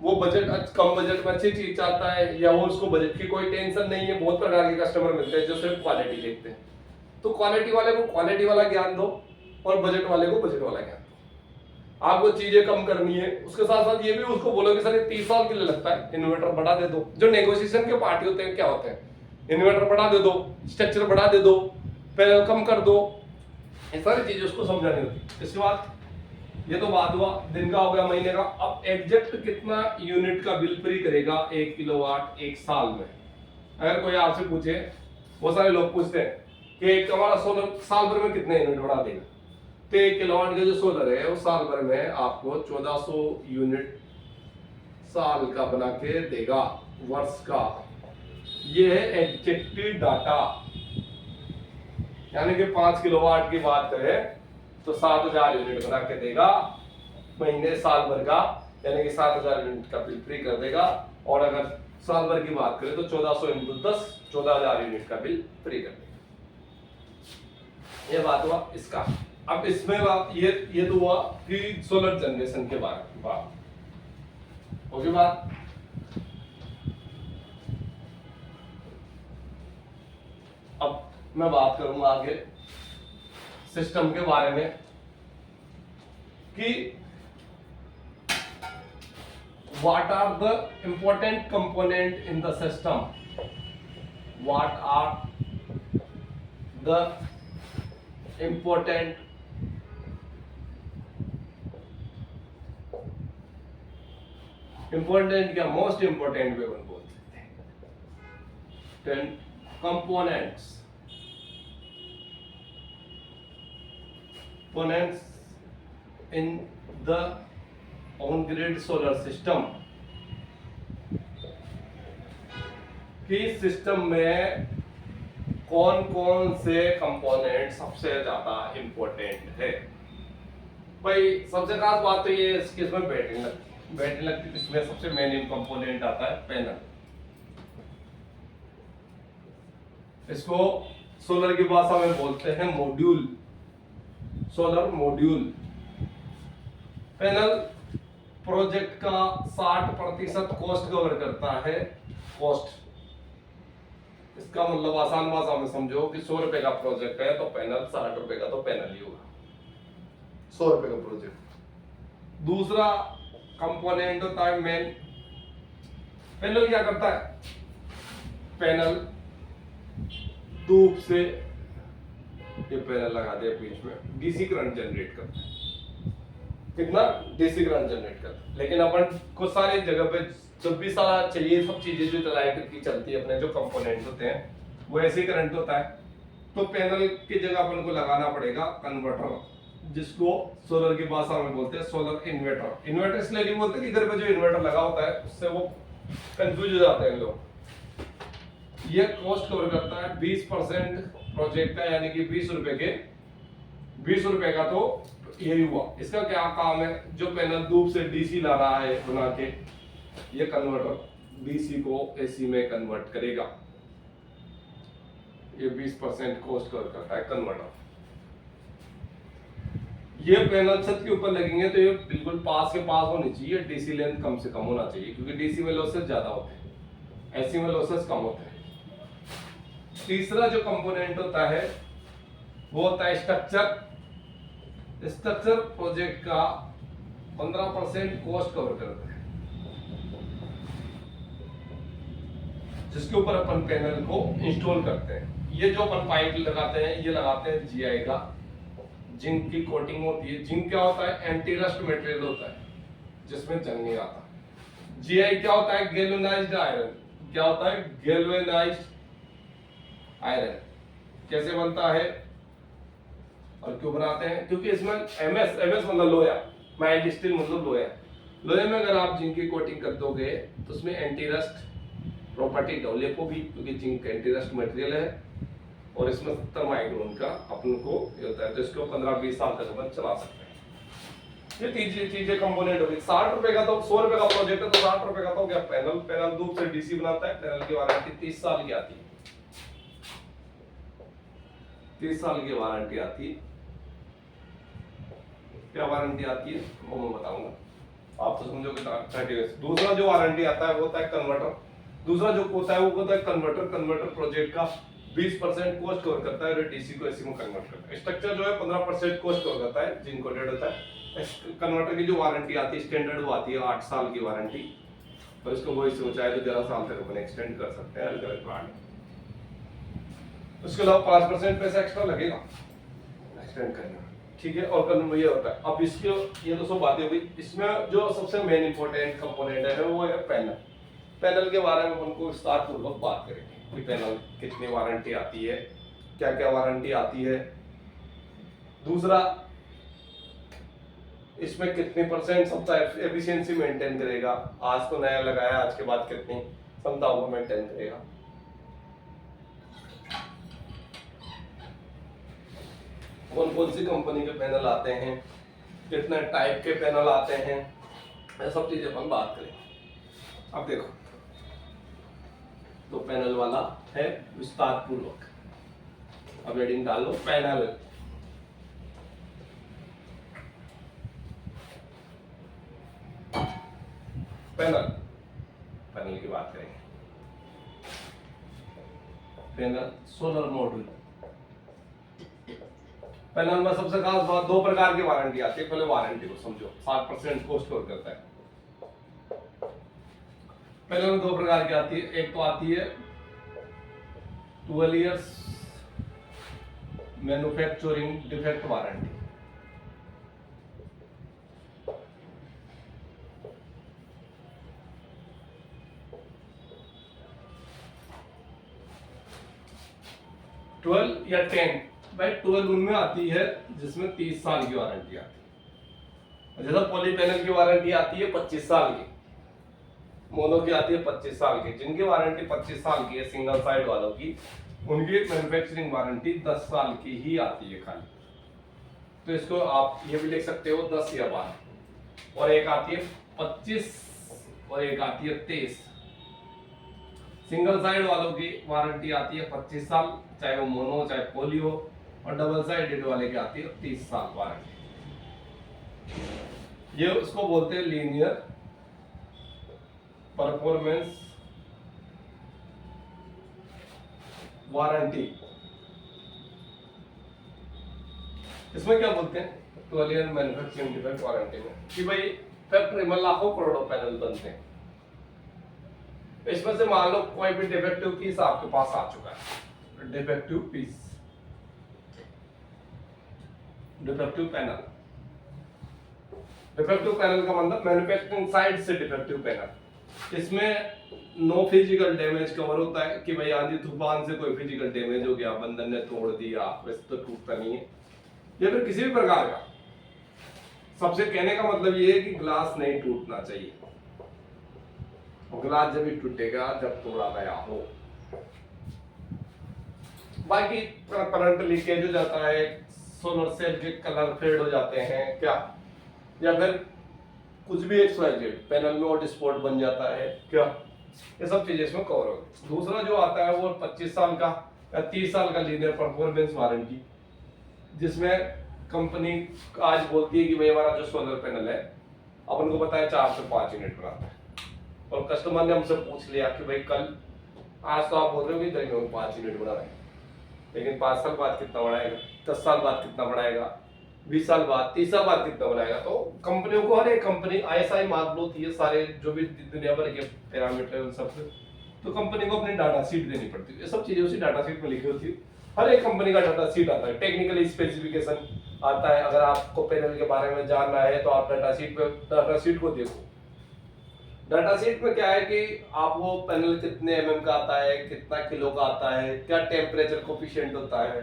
वो बजट कम बजट में अच्छी चीज चाहता है, या वो उसको बजट की कोई टेंशन नहीं है। बहुत प्रकार के कस्टमर मिलते हैं जो सिर्फ क्वालिटी देखते हैं। तो क्वालिटी वाले को क्वालिटी वाला ज्ञान दो और बजट वाले को बजट वाला ज्ञान दो। आपको चीजें कम करनी है, उसके साथ साथ ये भी उसको बोलो कि सर ये 30 साल के लिए लगता है, इन्वर्टर बढ़ा दे दो। जो नेगोशिएशन के पार्टी होते हैं क्या होते हैं, इन्वर्टर बढ़ा दे दो, स्ट्रक्चर बढ़ा दे दो, पैनल कम कर दो, ये सारी चीजें उसको समझानी होती। इसके बाद ये तो बात हुआ दिन का, हो गया महीने का। अब एग्जैक्ट कितना यूनिट का बिल फ्री करेगा 1 किलोवाट 1 साल में? अगर कोई आपसे पूछे, बहुत सारे लोग पूछते हैं कि हमारा सोलर साल भर में कितने यूनिट बढ़ा देगा, तो 1 किलोवाट का जो सोलर है वो साल भर में आपको 1400 यूनिट साल का बना के देगा, वर्ष का। ये है एग्जैक्ट डाटा। यानी कि 5 किलोवाट की बात करें तो 7000 यूनिट बना के देगा महीने साल भर का, यानी कि 7000 यूनिट का बिल फ्री कर देगा। और अगर साल भर की बात करें तो 1400 इंटू 10 14000 यूनिट का बिल फ्री कर देगा। ये बात हुआ इसका। अब इसमें ये तो हुआ कि सोलर जनरेशन के बारे में बात होगी। बात अब मैं बात करूंगा आगे सिस्टम के बारे में कि what are the important component in the system, what are the important क्या मोस्ट इंपॉर्टेंट भी अपन बोल सकते हैं। 10 components in the on-grid solar system, कि सिस्टम में कौन कौन से कंपोनेंट सबसे ज्यादा इंपॉर्टेंट है। भाई सबसे खास बात तो ये इसकी इसमें बैटरी लगती है। बैटरी लगती है तो इसमें सबसे मेन कंपोनेंट आता है पैनल। इसको सोलर की भाषा में बोलते हैं module, solar module. Panel project का 60% कॉस्ट कवर करता है। कॉस्ट, इसका मतलब आसान भाषा में समझो कि 100 रुपए का प्रोजेक्ट है तो पैनल 60 रुपए का तो पैनल ही होगा, 100 रुपए का प्रोजेक्ट। दूसरा कंपोनेंट होता है मेन। पैनल क्या करता है? पैनल धूप से ये पैनल लगा दिया बीच में, डीसी करंट जनरेट करता है। कितना? डीसी करंट जनरेट करता है। लेकिन अपन को सारी जगह पे जब भी सारा चाहिए सब चीजें जो लाइट की चलती है, अपने जो कंपोनेंट होते हैं वो ऐसे ही करंट होता है। तो पैनल की जगह अपन को लगाना पड़ेगा कन्वर्टर, जिसको सोलर की भाषा में बोलते हैं सोलर इन्वर्टर। इन्वर्टर इसलिए नहीं बोलते कि घर पे जो इन्वर्टर लगा होता है उससे वो कंफ्यूज हो जाते हैं लोग। ये कॉस्ट कवर करता है 20% प्रोजेक्ट का, यानी कि 20 रुपए का तो यही हुआ। इसका क्या काम है? जो पैनल धूप से डीसी ला रहा है बना के, ये कन्वर्टर डीसी को एसी में कन्वर्ट करेगा। ये 20% कॉस्ट कवर करता है कन्वर्टर। ये पैनल छत के ऊपर लगेंगे तो ये बिल्कुल पास के पास होनी चाहिए, डीसी लेंथ कम से कम होना चाहिए, क्योंकि डीसी में लॉसेस ज्यादा होते हैं, एसी में लॉसेस कम होते हैं। तीसरा जो कंपोनेंट होता है वो होता है स्ट्रक्चर। स्ट्रक्चर प्रोजेक्ट का 15% कॉस्ट कवर करता है, जिसके ऊपर अपन पैनल को इंस्टॉल करते हैं। ये जो अपन पाइप लगाते हैं ये लगाते हैं जीआई का, जिंक की कोटिंग होती है। जिंक क्या होता है? एंटी रस्ट मटेरियल होता है जिसमें जंग नहीं आता। जीआई क्या होता है? Galvanised iron. क्या होता है? Galvanised iron. कैसे बनता है और क्यों बनाते हैं? क्योंकि इसमें एमएस मतलब लोहा, माइल्ड स्टील मतलब लोहा। लोहे में अगर आप जिंक की कोटिंग कर दोगे तो उसमें एंटी रस्ट प्रॉपर्टी डेवलप होगी, क्योंकि जिंक एंटी रस्ट मटेरियल है और इसमें 70 माइक्रोन का अपन को ये होता है, तो इसको 15-20 साल तक अपन चला सकते हैं। ये चीजें कंपोनेंट होगी। 60 रुपए का तो 100 रुपए का प्रोजेक्ट है तो 60 रुपए का तो क्या? पैनल धूप से डीसी बनाता है। पैनल की वारंटी 30 साल की आती है, 30 साल की वारंटी आती है। क्या वारंटी आती है वो मैं बताऊंगा, आप तो समझोगे 30 इयर्स। दूसरा जो वारंटी आता है वो होता है कन्वर्टर। दूसरा जो होता है वो होता है कन्वर्टर। कन्वर्टर प्रोजेक्ट का 20% कॉस्ट कवर करता है, डीसी को एसी में कन्वर्ट करता है। स्ट्रक्चर जो है 15% कॉस्ट कवर करता है, जिंक कोटेड होता है। कन्वर्टर की जो वारंटी आती है स्टैंडर्ड वो आती है 8 साल की वारंटी, और इसको वो इससे चाहे तो 11 साल तक अपन एक्सटेंड कर सकते हैं अलग-अलग ब्रांड। उसके अलावा 5% पैसा एक्स्ट्रा लगेगा एक्सटेंड करने में, ठीक है। और कन्वर्टर ये होता है। अब इसके ये तो सब बातें हुई। इसमें जो सबसे मेन इंपॉर्टेंट कंपोनेंट है वो है पैनल। पैनल के बारे में अपन को विस्तारपूर्वक बात करेंगे कि पैनल कितनी वारंटी आती है, क्या क्या वारंटी आती है। दूसरा, इसमें कितनी % क्षमता एफिशिएंसी मेंटेन करेगा। आज तो नया लगाया, आज के बाद कितनी क्षमताओं को मेंटेन करेगा। कौन कौन सी कंपनी के पैनल आते हैं, कितने टाइप के पैनल आते हैं, ये सब चीजें अपन बात करेंगे। अब देखो, तो पैनल वाला है विस्तार पूर्वक। अब हेडिंग डाल लो पैनल। पैनल की बात करेंगे। Panel solar module. पैनल में सबसे खास बात, 2 प्रकार की वारंटी आती है। पहले वारंटी को समझो, 60% कॉस्ट कवर करता है। पैनल में 2 प्रकार की आती है। एक तो आती है 12 years manufacturing defect warranty. Twelve या 10 भाई 12 उनमें आती है जिसमें 30 साल की वारंटी आती है। जैसा पॉली पैनल की वारंटी आती है 25 साल की, मोनो की आती है 25 साल की। जिनकी वारंटी 25 साल की है सिंगल साइड वालों की, उनकी मैन्युफैक्चरिंग वारंटी 10 साल की ही आती है खाली। तो इसको आप ये भी लिख सकते हो 10 या 12, और एक आती है 25 और एक आती है 23। सिंगल साइड वालों की वारंटी आती है 25 साल, चाहे वो मोनो चाहे पोली हो, और डबल साइडेड वाले की आती है 30 साल वारंटी। ये उसको बोलते हैं लीनियर परफॉर्मेंस वारंटी। इसमें क्या बोलते हैं, टोलियन मैन्युफैक्चरिंग डिफेक्ट वारंटी में, कि भाई फैक्ट्री में लाखों करोड़ों पैनल बनते हैं, इसमें से मान लो कोई भी डिफेक्टिव पीस आपके पास आ चुका है, defective piece, defective panel. Defective panel का मतलब मैन्युफैक्चरिंग साइड से डिफेक्टिव पैनल। इसमें नो फिजिकल डैमेज कवर होता है कि भाई आंधी तूफान से कोई फिजिकल डैमेज हो गया, बंधन ने तोड़ दिया, वैसे तो टूटता नहीं है, या फिर किसी भी प्रकार का। सबसे कहने का मतलब ये है कि ग्लास नहीं टूटना चाहिए, ग्लास जब भी टूटेगा जब तोड़ा गया हो। बाकी करंट लीकेज हो जाता है, सोलर सेल के कलर फेड हो जाते हैं क्या, या फिर कुछ भी XYZ पैनल में हॉट स्पॉट बन जाता है क्या, ये सब चीजें इसमें कवर होगी। दूसरा जो आता है वो 25 साल का या 30 साल का लीनियर परफॉर्मेंस वारंटी, जिसमें कंपनी आज बोलती है कि भाई हमारा जो सोलर पैनल है अपन को पता है 4 से 5 यूनिट बनाता है, और कस्टमर ने हमसे पूछ लिया कि भाई कल आज तो आप बोल रहे हो कि दही में 5 यूनिट बना रहे हैं, लेकिन 5 साल बाद कितना बढ़ाएगा, 10 साल बाद कितना बढ़ाएगा, 20 साल बाद, 30 साल बाद कितना बढ़ाएगा। तो कंपनियों को, हर एक कंपनी ISI मार्क होती है, सारे जो भी दुनिया भर के पैरामीटर उन सब से, तो कंपनी को अपनी डाटा शीट देनी पड़ती है। ये सब चीजें उसी डाटा शीट में लिखी होती है, हर एक कंपनी का डाटा शीट आता है, टेक्निकल स्पेसिफिकेशन आता है। अगर आपको पैनल के बारे में जानना है तो आप डाटा शीट को देखो। डाटा शीट में क्या है कि आप वो पैनल कितने mm का आता है, कितना किलो का आता है, क्या टेम्परेचर कोफिशिएंट होता है,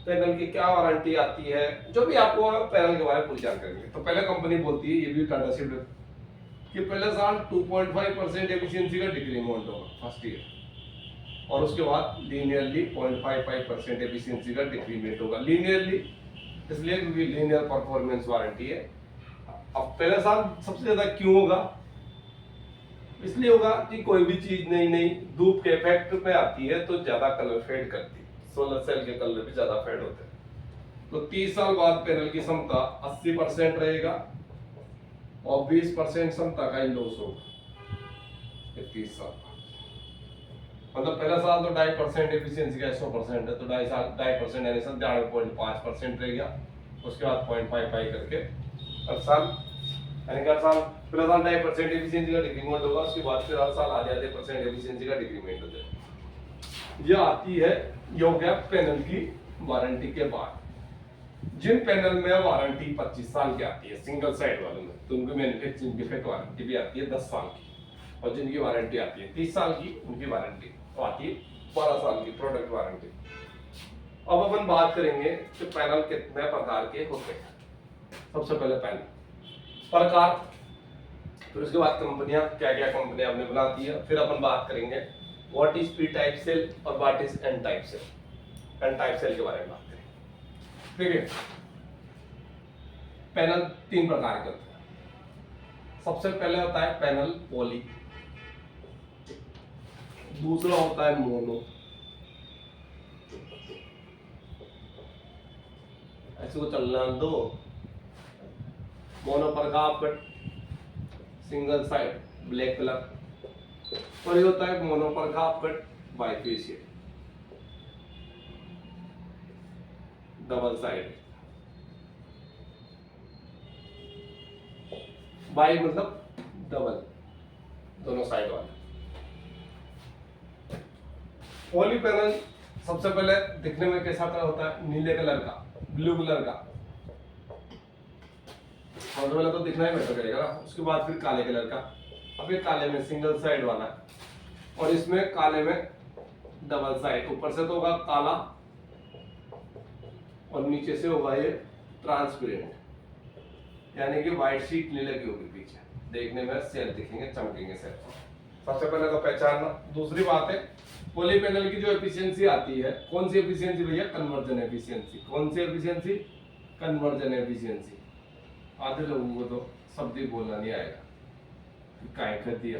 पैनल की क्या वारंटी आती है, जो भी आपको पैनल के बारे में पूरी जानकारी है। तो पहले कंपनी बोलती है, ये भी डाटा शीट कि पहले साल 2.5% एफिशिएंसी का डिक्रीमेंट होगा फर्स्ट ईयर, और उसके बाद लीनियरली 0.55% एफिशिएंसी का डिक्रीमेंट होगा। लीनियरली इसलिए क्योंकि लीनियर परफॉर्मेंस वारंटी है। अब पहले साल सबसे ज्यादा क्यों होगा, इसलिए होगा कि कोई भी चीज नई नई धूप के इफेक्ट में आती है तो ज्यादा कलर फेड करती है, सोलर सेल के कलर भी ज्यादा फेड होते हैं। तो 30 साल बाद पैनल की क्षमता 80% रहेगा और 20% क्षमता का ही लॉस होगा 30 साल बाद। मतलब पहला साल तो 2.5% एफिशिएंसी का 100% है, तो 2.5% यानी 97.5% रह गया। उसके बाद 0.55 करके हर साल, यानी कि हर साल पहला साल 2.5% एफिशिएंसी का डिक्रीमेंट होगा, उसके बाद फिर हर साल आधे % एफिशिएंसी का डिक्रीमेंट हो जाएगा। ये आती है योग्य पैनल की वारंटी के बाद। जिन पैनल में वारंटी 25 साल की आती है सिंगल साइड वालों में, तो उनको मैन्युफैक्चरिंग डिफेक्ट वारंटी भी आती है 10 साल की, और जिनकी वारंटी आती है 30 साल की, उनकी वारंटी आती है 12 साल की प्रोडक्ट वारंटी। अब अपन बात करेंगे कि पैनल कितने प्रकार के होते हैं। सबसे पहले पैनल प्रकार, फिर उसके बाद कंपनियां, क्या क्या कंपनियां हमने बनाती है, फिर अपन बात करेंगे what is P type cell और what is N type cell. N type cell के बारे में बात करेंगे। ठीक है, पैनल 3 प्रकार के होते हैं। सबसे पहले होता है पैनल पॉली, दूसरा होता है मोनो, ऐसे को चलना दो, मोनो पर का आपका सिंगल साइड ब्लैक कलर, और ये होता है मोनो पर का आपका बाइफेशियल डबल साइड। बाई मतलब डबल, दोनों साइड वाला। पॉली पैनल सबसे पहले दिखने में कैसा कलर होता है, नीले कलर का, ब्लू कलर का, सबसे पहले तो दिखना ही बेटर करेगा ना, उसके बाद फिर काले कलर का। अब ये काले में सिंगल साइड वाला है, और इसमें काले में डबल साइड, ऊपर से तो होगा काला और नीचे से होगा ये ट्रांसपेरेंट, यानी कि व्हाइट शीट नहीं लगी होगी पीछे, देखने में सेल दिखेंगे, चमकेंगे सेल। सबसे पहले तो पहचानना। दूसरी बात है पॉली पैनल की जो एफिशिएंसी आती है, कौन सी एफिशिएंसी भैया, कन्वर्जन एफिशिएंसी। कौन सी एफिशिएंसी, कन्वर्जन एफिशिएंसी, आधे लोगों को तो शब्द ही बोलना नहीं आएगा, काय कर दिया।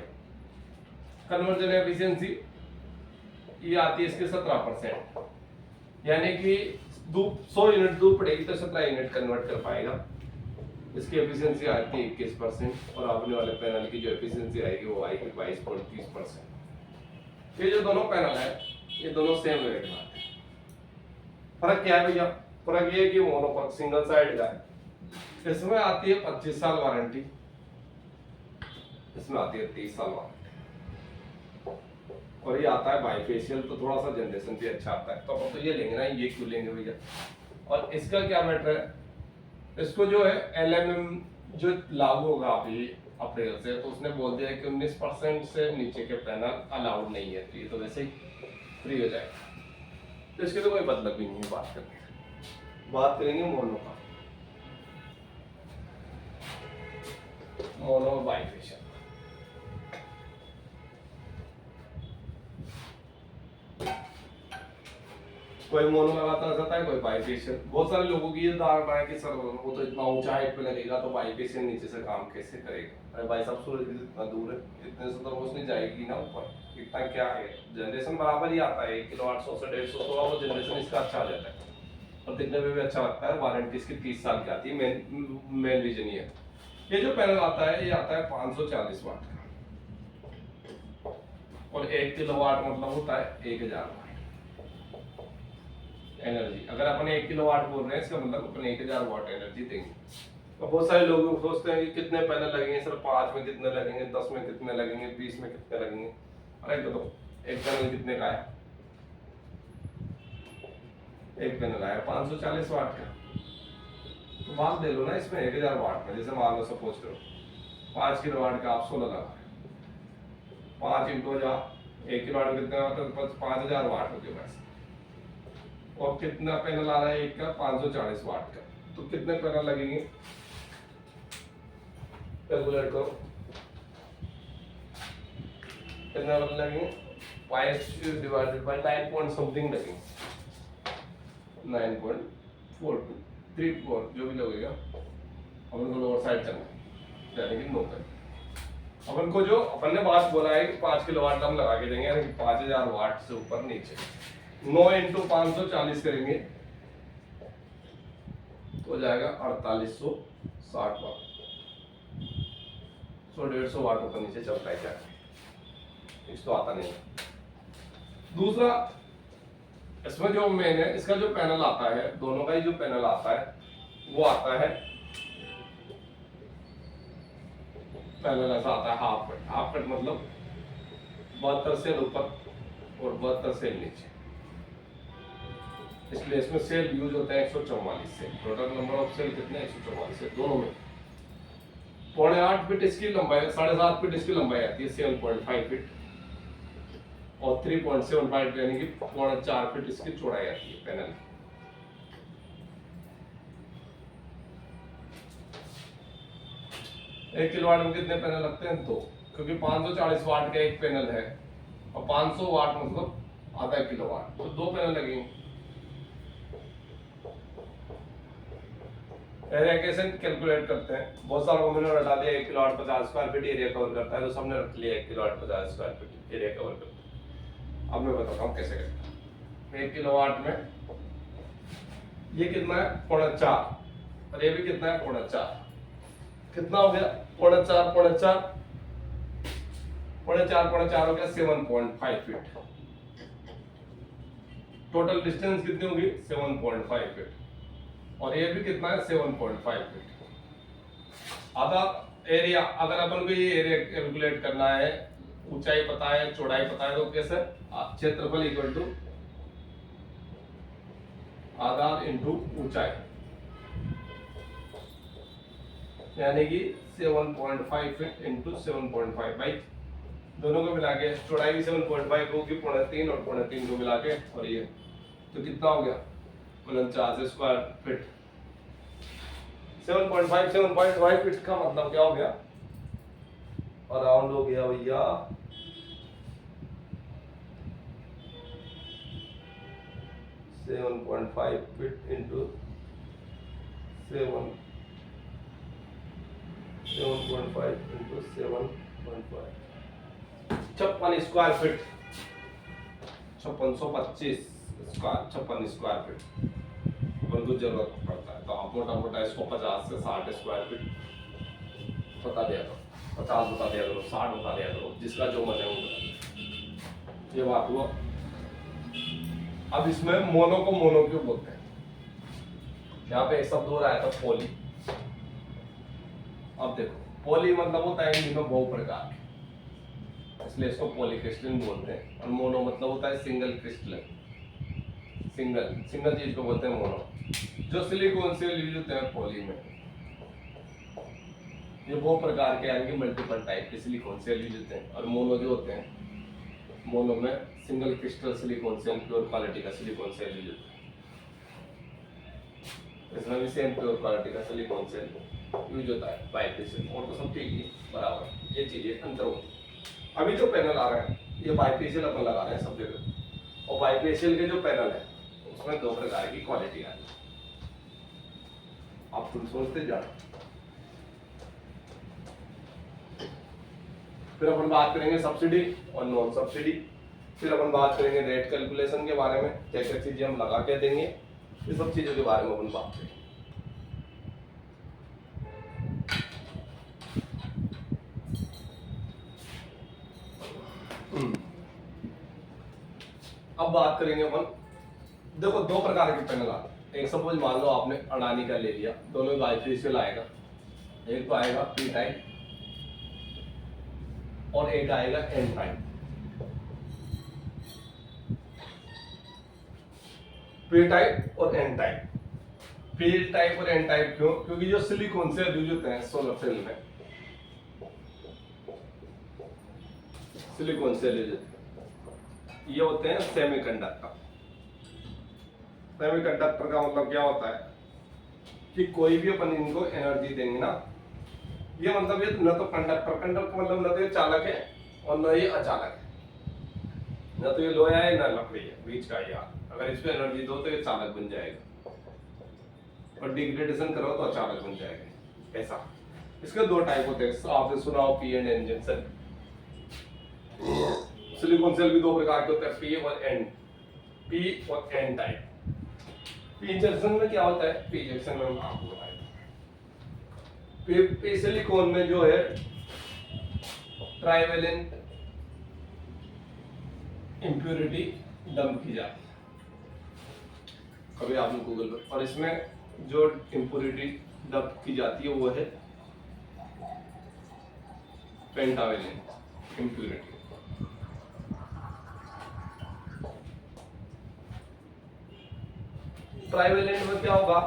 कन्वर्जन एफिशिएंसी ये आती है इसके 17%, यानी कि 100 यूनिट दूध पड़ेगी तो 17 यूनिट कन्वर्ट कर पाएगा। इसकी एफिशिएंसी आती है 21% और आने वाले पैनल की जो एफिशिएंसी आएगी वो आएगी 22.30%। ये जो दोनों पैनल है ये दोनों सेम रेट में आते हैं। फर्क क्या है भैया? फर्क ये है कि मोनोकोक सिंगल साइड का है, इसमें आती है 25 साल वारंटी, इसमें आती है 30 साल वारंटी, और ये आता है बाईफेशियल, तो थोड़ा सा जनरेशन भी अच्छा आता है। तो हम तो ये लेंगे ना, ये क्यों लेंगे भैया? और इसका क्या मैटर है, इसको जो है एलएमएम जो लागू होगा अभी अप्रैल से, तो उसने बोल दिया कि 19% से नीचे के पैनल अलाउड नहीं है, तो ये तो वैसे ही फ्री हो जाएगा। तो इसके तो कोई मतलब भी नहीं है बात करने का। बात करेंगे मोनो का, मोनो बाईफेशियल। कोई मोनो लगाता रहता है, कोई बाईफेशियल। बहुत सारे लोगों की ये धारणा है कि सर वो तो इतना ऊंचा हाइट पे लगेगा तो बाईफेशियल नीचे से काम कैसे करेगा? अरे भाई साहब, सूरज इतना दूर है, इतने से तो रोशनी जाएगी ना ऊपर, इतना क्या है, जनरेशन बराबर ही आता है। 1 किलोवाट 100 से 150 थोड़ा वो जनरेशन इसका अच्छा आ जाता है और दिखने में भी अच्छा लगता है। वारंटी इसकी 30 साल की आती है। मेन रीजन ये है। ये जो पैनल आता है ये आता है 540 वाट का, और 1 किलोवाट मतलब होता है 1000 वाट एनर्जी। अगर अपन 1 किलोवाट बोल रहे हैं इसका मतलब अपन 1000 वाट एनर्जी देंगे। तो बहुत सारे लोग सोचते हैं कि कितने पैनल लगेंगे सर, 5 में कितने लगेंगे, 10 में कितने लगेंगे, 20 में कितने लगेंगे। अरे तो एक पैनल कितने का है? एक पैनल आया 540 वाट का, तो भाग दे लो ना इसमें 1000 वाट में। जैसे मान लो सपोज करो 5 किलोवाट का आप 16 लगा रहे, 5 इंटू 1 किलोवाट कितने होता है? 5000 वाट हो गया। और कितना पैनल आ रहा है? एक का 540 वाट का, तो कितने पैनल लगेंगे? कैलकुलेट करो कितने पैनल लगेंगे। 5 डिवाइडेड बाय 9 पॉइंट समथिंग लगेंगे, 9.4234 जो भी लगेगा। अपन को लोअर साइड चलना यानी कि 9 पैनल। अपन को जो अपन ने बात बोला है कि 5 किलोवाट हम लगा के देंगे, यानी कि 5000 वाट से ऊपर नीचे 9 इंटू 540 करेंगे तो हो जाएगा 4860 वाट। 150 वाट ऊपर नीचे चलता है क्या? इस तो आता नहीं। दूसरा इसमें जो मेन है, इसका जो पैनल आता है, दोनों का ही जो पैनल आता है वो आता है, पैनल ऐसा आता है हाफ कट। हाफ कट मतलब 72 सेल ऊपर और 72 सेल नीचे, इसलिए इसमें सेल यूज होते हैं 144 cell. Total number of cell कितने? 144 सेल दोनों में। 7.5 फीट इसकी लंबाई, 7.5 फीट इसकी लंबाई आती है, 7.5 फीट, और 3.75 यानी कि 4.5 फीट इसकी चौड़ाई आती है पैनल। एक किलोवाट में कितने पैनल लगते हैं? 2, क्योंकि 540 वाट का एक पैनल है और 500 वाट मतलब आधा किलोवाट, तो 2 पैनल लगेंगे। एरिया कैसे कैलकुलेट करते हैं? बहुत सारे लोगों ने रटा दिया 1 kilowatt 50 square feet area cover करता है, तो सबने रख लिया 1 kilowatt 50 square feet area cover करता है। अब मैं बताता हूँ कैसे करते हैं। 1 किलोवाट में ये कितना है? 4.5, और ये भी कितना है? 4.5। कितना हो गया? 4.5 हो गया 7.5 फीट। टोटल डिस्टेंस कितनी होगी? 7.5 फीट, और ये भी कितना है? 7.5 फीट। आधा एरिया, अगर अपन को ये एरिया कैलकुलेट करना है, ऊंचाई पता है, चौड़ाई पता है, तो कैसे? क्षेत्रफल इक्वल टू आधार इंटू ऊंचाई, यानी कि 7.5 फीट इंटू 7.5 भाई दोनों को मिला के चौड़ाई भी 7.5 होगी, 3.5 और 3.5 को मिला के, और ये तो कितना हो गया? 49 स्क्वायर फीट। 7.5 फीट का मतलब क्या हो गया? अराउंड हो गया भैया 7.5 feet into 7.5 into 7.5 56 square feet 5625 square feet अपन को जरूरत पड़ता है। तो आप मोटा मोटा इसको 50 से 60 स्क्वायर फीट बता दिया करो, 50 बता दिया करो, 60 बता दिया करो, जिसका जो मन है वो बता। ये बात हुआ। अब इसमें मोनो को मोनो क्यों बोलते हैं? यहाँ पे एक शब्द हो रहा है तो पॉली। अब देखो पॉली मतलब होता है इनमें बहु प्रकार, इसलिए इसको पॉलीक्रिस्टलन बोलते हैं। और मोनो मतलब होता है सिंगल क्रिस्टलन, सिंगल चीज को बोलते हैं मोनो। जो सिलिकॉन सेल यूज होते हैं पॉली में, ये बहु प्रकार के यानी कि मल्टीपल टाइप के सिलिकॉन सेल यूज होते हैं। और मोनो जो होते हैं, मोनो में single crystal silicon cell, pure quality का सिलिकॉन सेल यूज होता है। इसमें भी सेम प्योर क्वालिटी का सिलिकॉन सेल यूज होता है, बाइफेशियल। और तो सब ठीक ही बराबर, ये चीजें अंतर होती है। अभी जो पैनल आ रहा है ये बाइफेशियल अपन लगा रहे हैं सब जगह। और बाइफेशियल के जो पैनल है उसमें 2 प्रकार की क्वालिटी आ रही है, आप तुम सोचते जाओ। फिर अपन बात करेंगे सब्सिडी और नॉन सब्सिडी। फिर अपन बात करेंगे रेट कैलकुलेशन के बारे में, क्या क्या चीजें हम लगा के देंगे, ये सब चीजों के बारे में अपन बात करेंगे। अब बात करेंगे अपन, देखो 2 प्रकार के पैनल आते हैं। एक सपोज मान लो आपने अडानी का ले लिया, दोनों में बाइफेशियल आएगा। एक तो आएगा पी टाइप और एक आएगा एन टाइप। पी टाइप और एन टाइप। पी टाइप और एन टाइप क्यों? क्योंकि जो सिलिकॉन सेल यूज होते हैं सोलर सेल में, सिलिकॉन सेल यूज होते हैं, ये होते हैं सेमीकंडक्टर। सेमीकंडक्टर का मतलब क्या होता है कि कोई भी अपन इनको एनर्जी देंगे ना, ये मतलब ये न तो कंडक्टर का मतलब न तो ये चालक है और न ये अचालक है, न तो ये लोहा है न लकड़ी है, बीच का यार। अगर इस पे एनर्जी दो तो ये चालक बन जाएगा और डिग्रेडेशन करो तो अचालक बन जाएगा। ऐसा इसके 2 टाइप होते हैं, आपने सुना हो P and N junction. Silicon cell भी 2 प्रकार के होते हैं, पी और एन, पी और एन टाइप। पी जंक्शन में क्या होता है? पी जंक्शन में हम आपको बताएंगे। पी सिलिकॉन में जो है ट्राइवेलेंट इंप्योरिटी डंप की जाती है, कभी आपने गूगल पर। और इसमें जो इंप्योरिटी डंप की जाती है वो है पेंटावेलेंट इंप्योरिटी। ट्राइवेलेंट में क्या होगा?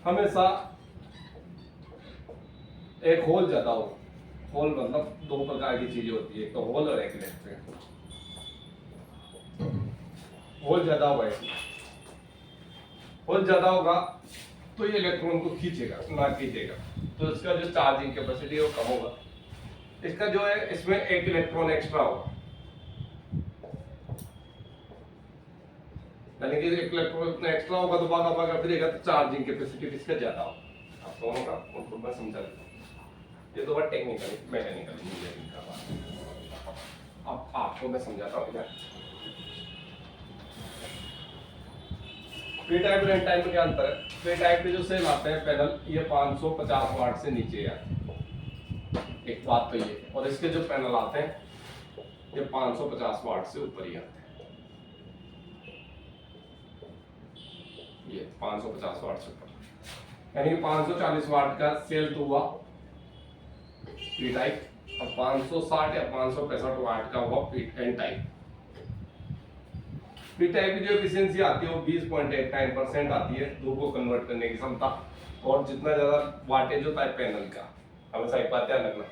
हमेशा एक होल ज्यादा हो। होल मतलब 2 प्रकार की चीजें होती है, एक तो होल और एक इलेक्ट्रिक। होल ज्यादा होगा, होल ज्यादा होगा तो ये इलेक्ट्रॉन को खींचेगा ना खींचेगा, तो इसका जो चार्जिंग कैपेसिटी है वो कम होगा। इसका जो है इसमें एक इलेक्ट्रॉन एक्स्ट्रा होगा, यानी कि एक इलेक्ट्रॉन इतना एक्स्ट्रा होगा तो भागा फिरेगा, तो चार्जिंग कैपेसिटी इसका ज्यादा होगा। आप दोनों का उनको मैं समझा देता हूँ, ये तो बात टेक्निकली मैकेनिकल इंजीनियरिंग का बात है। अब आपको मैं समझाता हूँ इधर। पी टाइप और एन टाइप में क्या अंतर है? पी टाइप के जो सेल आते हैं पैनल, ये 550 वाट से नीचे आते हैं, एक बात तो ये। और इसके जो पैनल आते हैं ये 550 वाट से ऊपर ही आते हैं, ये 550 वाट से ऊपर, यानी 540 वाट का सेल तो हुआ पी टाइप, और 560 या 565 वाट का हुआ एन टाइप। पी टाइप की जो एफिशिएंसी आती है वो 20.89% आती है, धूप को कन्वर्ट करने की क्षमता। और जितना ज्यादा वाटेज होता है पैनल का, हमेशा एक बात ध्यान रखना,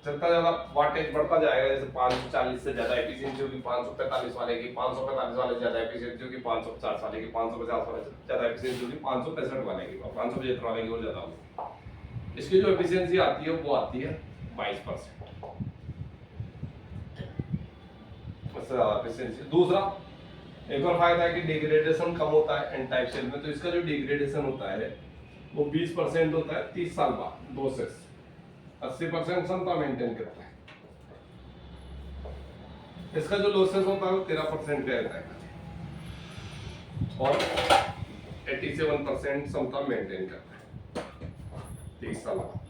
जितना ज्यादा वाटेज बढ़ता जाएगा, जैसे 540 से ज्यादा एफिशिएंसी होगी 545 वाले की, 545 वाले ज्यादा एफिशिएंसी होगी 550 वाले की, 550 वाले ज्यादा एफिशिएंसी होगी 565 वाले की, और 575 वाले की और ज्यादा होगी। इसकी जो एफिशिएंसी आती है वो आती है 22%। उससे ज्यादा एफिशिएंसी। दूसरा एक और फायदा है कि डिग्रेडेशन कम होता है एन टाइप सेल में, तो इसका जो डिग्रेडेशन होता है वो 20% होता है 30 साल बाद लॉसेस, 80% क्षमता मेंटेन करता है। इसका जो लॉसेस होता है वो 13% रहता है और 87% क्षमता मेंटेन करता है 30 साल बाद।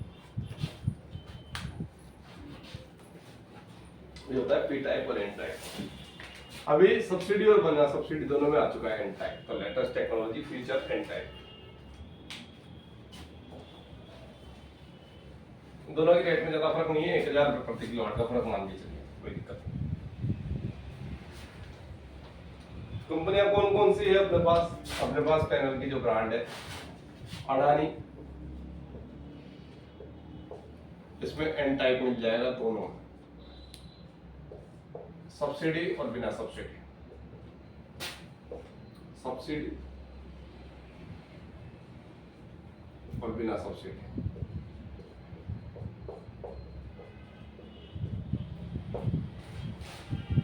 ये होता है पी टाइप और एन टाइप। अभी सब्सिडी और बना सब्सिडी दोनों में आ चुका है एन टाइप, तो latest technology feature N type. दोनों के रेट में ज्यादा फर्क नहीं है, 1000 रुपए प्रति किलोवाट का फर्क मान के चलिए, कोई दिक्कत नहीं। कंपनियां कौन कौन सी है अपने पास? अपने पास पैनल की जो ब्रांड है अडानी, इसमें एन टाइप मिल जाएगा दोनों, सब्सिडी और बिना सब्सिडी, सब्सिडी और बिना सब्सिडी।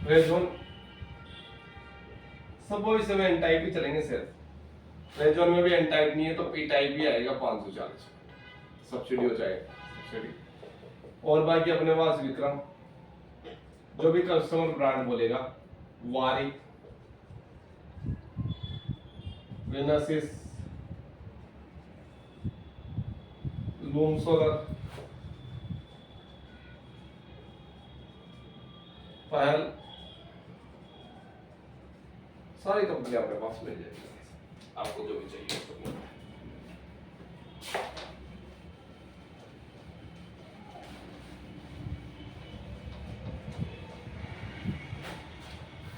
रेजोन सब वो इस समय एन टाइप ही चलेंगे सिर्फ। रेजोन में भी एन टाइप नहीं है तो पी टाइप भी आएगा 540, सब्सिडी हो जाएगा सब्सिडी। और बाकी अपने पास विक्रम, जो भी कस्टमर ब्रांड बोलेगा, वारिक, विनासिस, लूम सोलर, पहल, सारी कंपनियां अपने पास मिल जाएगी, आपको जो भी चाहिए उसको मिल जाएगा।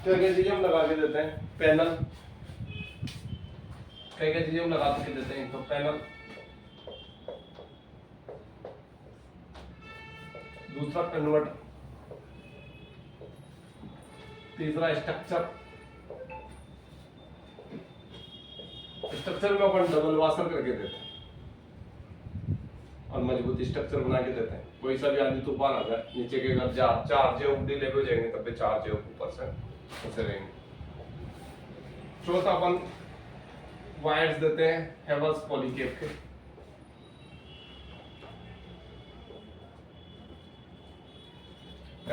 क्या चीजें हम लगा के देते हैं? पैनल, क्या चीजें हम लगा के देते हैं? तो पैनल, दूसरा कन्वर्टर, तीसरा स्ट्रक्चर। स्ट्रक्चर में अपन डबल वाशर करके देते हैं और मजबूत स्ट्रक्चर बना के देते हैं। कोई सा भी आदमी तूफान आ जाए, नीचे के अगर चार जे ऊपर लेके जाएंगे तब पे 4 जे ऊपर से ऐसे रहेंगे। चौथा अपन वायर्स देते हैं हेवल्स पॉलीकेप के,